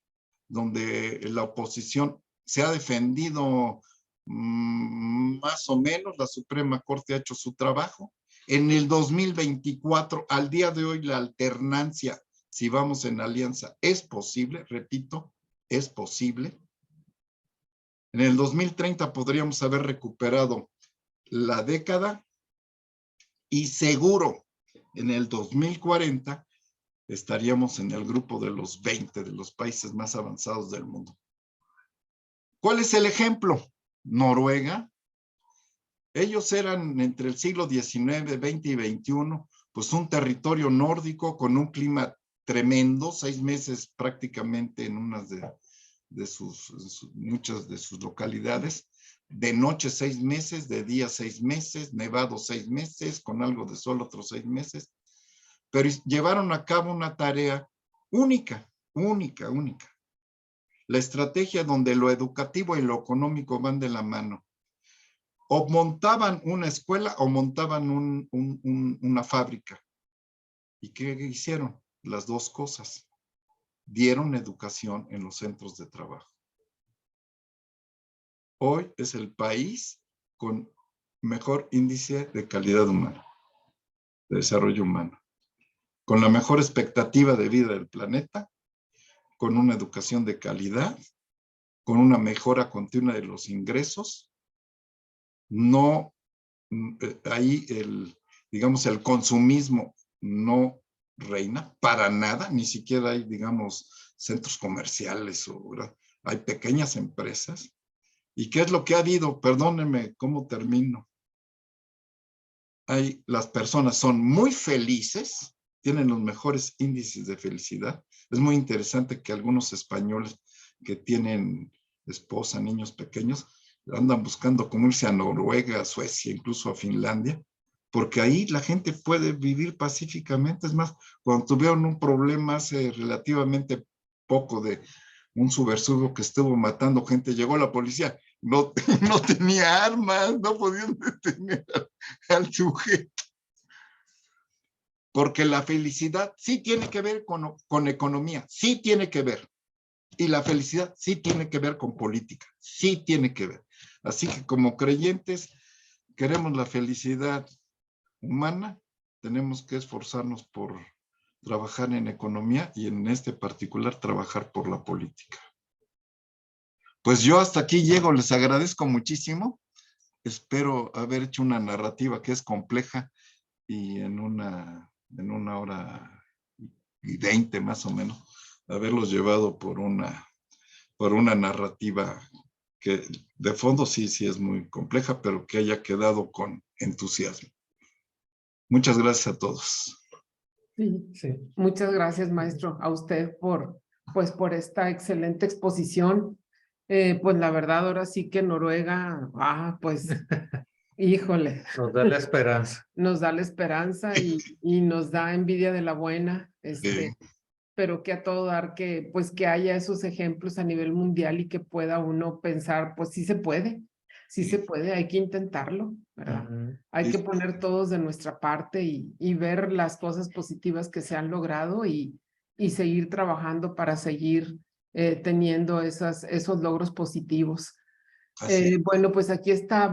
donde la oposición se ha defendido más o menos, la Suprema Corte ha hecho su trabajo. En el 2024, al día de hoy, la alternancia, si vamos en alianza, es posible, repito, es posible. En el 2030 podríamos haber recuperado la década y seguro en el 2040 estaríamos en el grupo de los 20 de los países más avanzados del mundo. ¿Cuál es el ejemplo? Noruega. Ellos eran entre el siglo XIX, XX y XXI, pues un territorio nórdico con un clima tremendo, 6 meses prácticamente en muchas de sus localidades, de noche 6 meses, de día 6 meses, nevado 6 meses, con algo de sol otros 6 meses, pero llevaron a cabo una tarea única. La estrategia donde lo educativo y lo económico van de la mano. O montaban una escuela o montaban una fábrica. ¿Y qué hicieron? Las dos cosas. Dieron educación en los centros de trabajo. Hoy es el país con mejor índice de calidad humana, de desarrollo humano, con la mejor expectativa de vida del planeta, con una educación de calidad, con una mejora continua de los ingresos. No, ahí digamos, el consumismo no reina para nada, ni siquiera hay, digamos, centros comerciales, hay pequeñas empresas. ¿Y qué es lo que ha habido? Perdónenme, ¿cómo termino? Las personas son muy felices, tienen los mejores índices de felicidad. Es muy interesante que algunos españoles que tienen esposa, niños pequeños, andan buscando cómo irse a Noruega, a Suecia, incluso a Finlandia, porque ahí la gente puede vivir pacíficamente. Es más, cuando tuvieron un problema hace relativamente poco de un subversivo que estuvo matando gente, llegó la policía, no tenía armas, no podían detener al sujeto. Porque la felicidad sí tiene que ver con economía, sí tiene que ver. Y la felicidad sí tiene que ver con política, sí tiene que ver. Así que como creyentes queremos la felicidad humana, tenemos que esforzarnos por trabajar en economía y en este particular trabajar por la política. Pues yo hasta aquí llego, les agradezco muchísimo. Espero haber hecho una narrativa que es compleja y en una hora y 20 más o menos, haberlos llevado por una narrativa que de fondo sí es muy compleja, pero que haya quedado con entusiasmo. Muchas gracias a todos. Sí. Sí. Muchas gracias, maestro, a usted por esta excelente exposición. Pues la verdad, ahora sí que Noruega, pues, híjole, Nos da la esperanza. nos da la esperanza y nos da envidia de la buena, pero que a todo dar que, pues, que haya esos ejemplos a nivel mundial y que pueda uno pensar, pues sí se puede, hay que intentarlo, ¿verdad? Hay que poner todos de nuestra parte y ver las cosas positivas que se han logrado y seguir trabajando para seguir teniendo esos logros positivos. Así es. Bueno, pues aquí está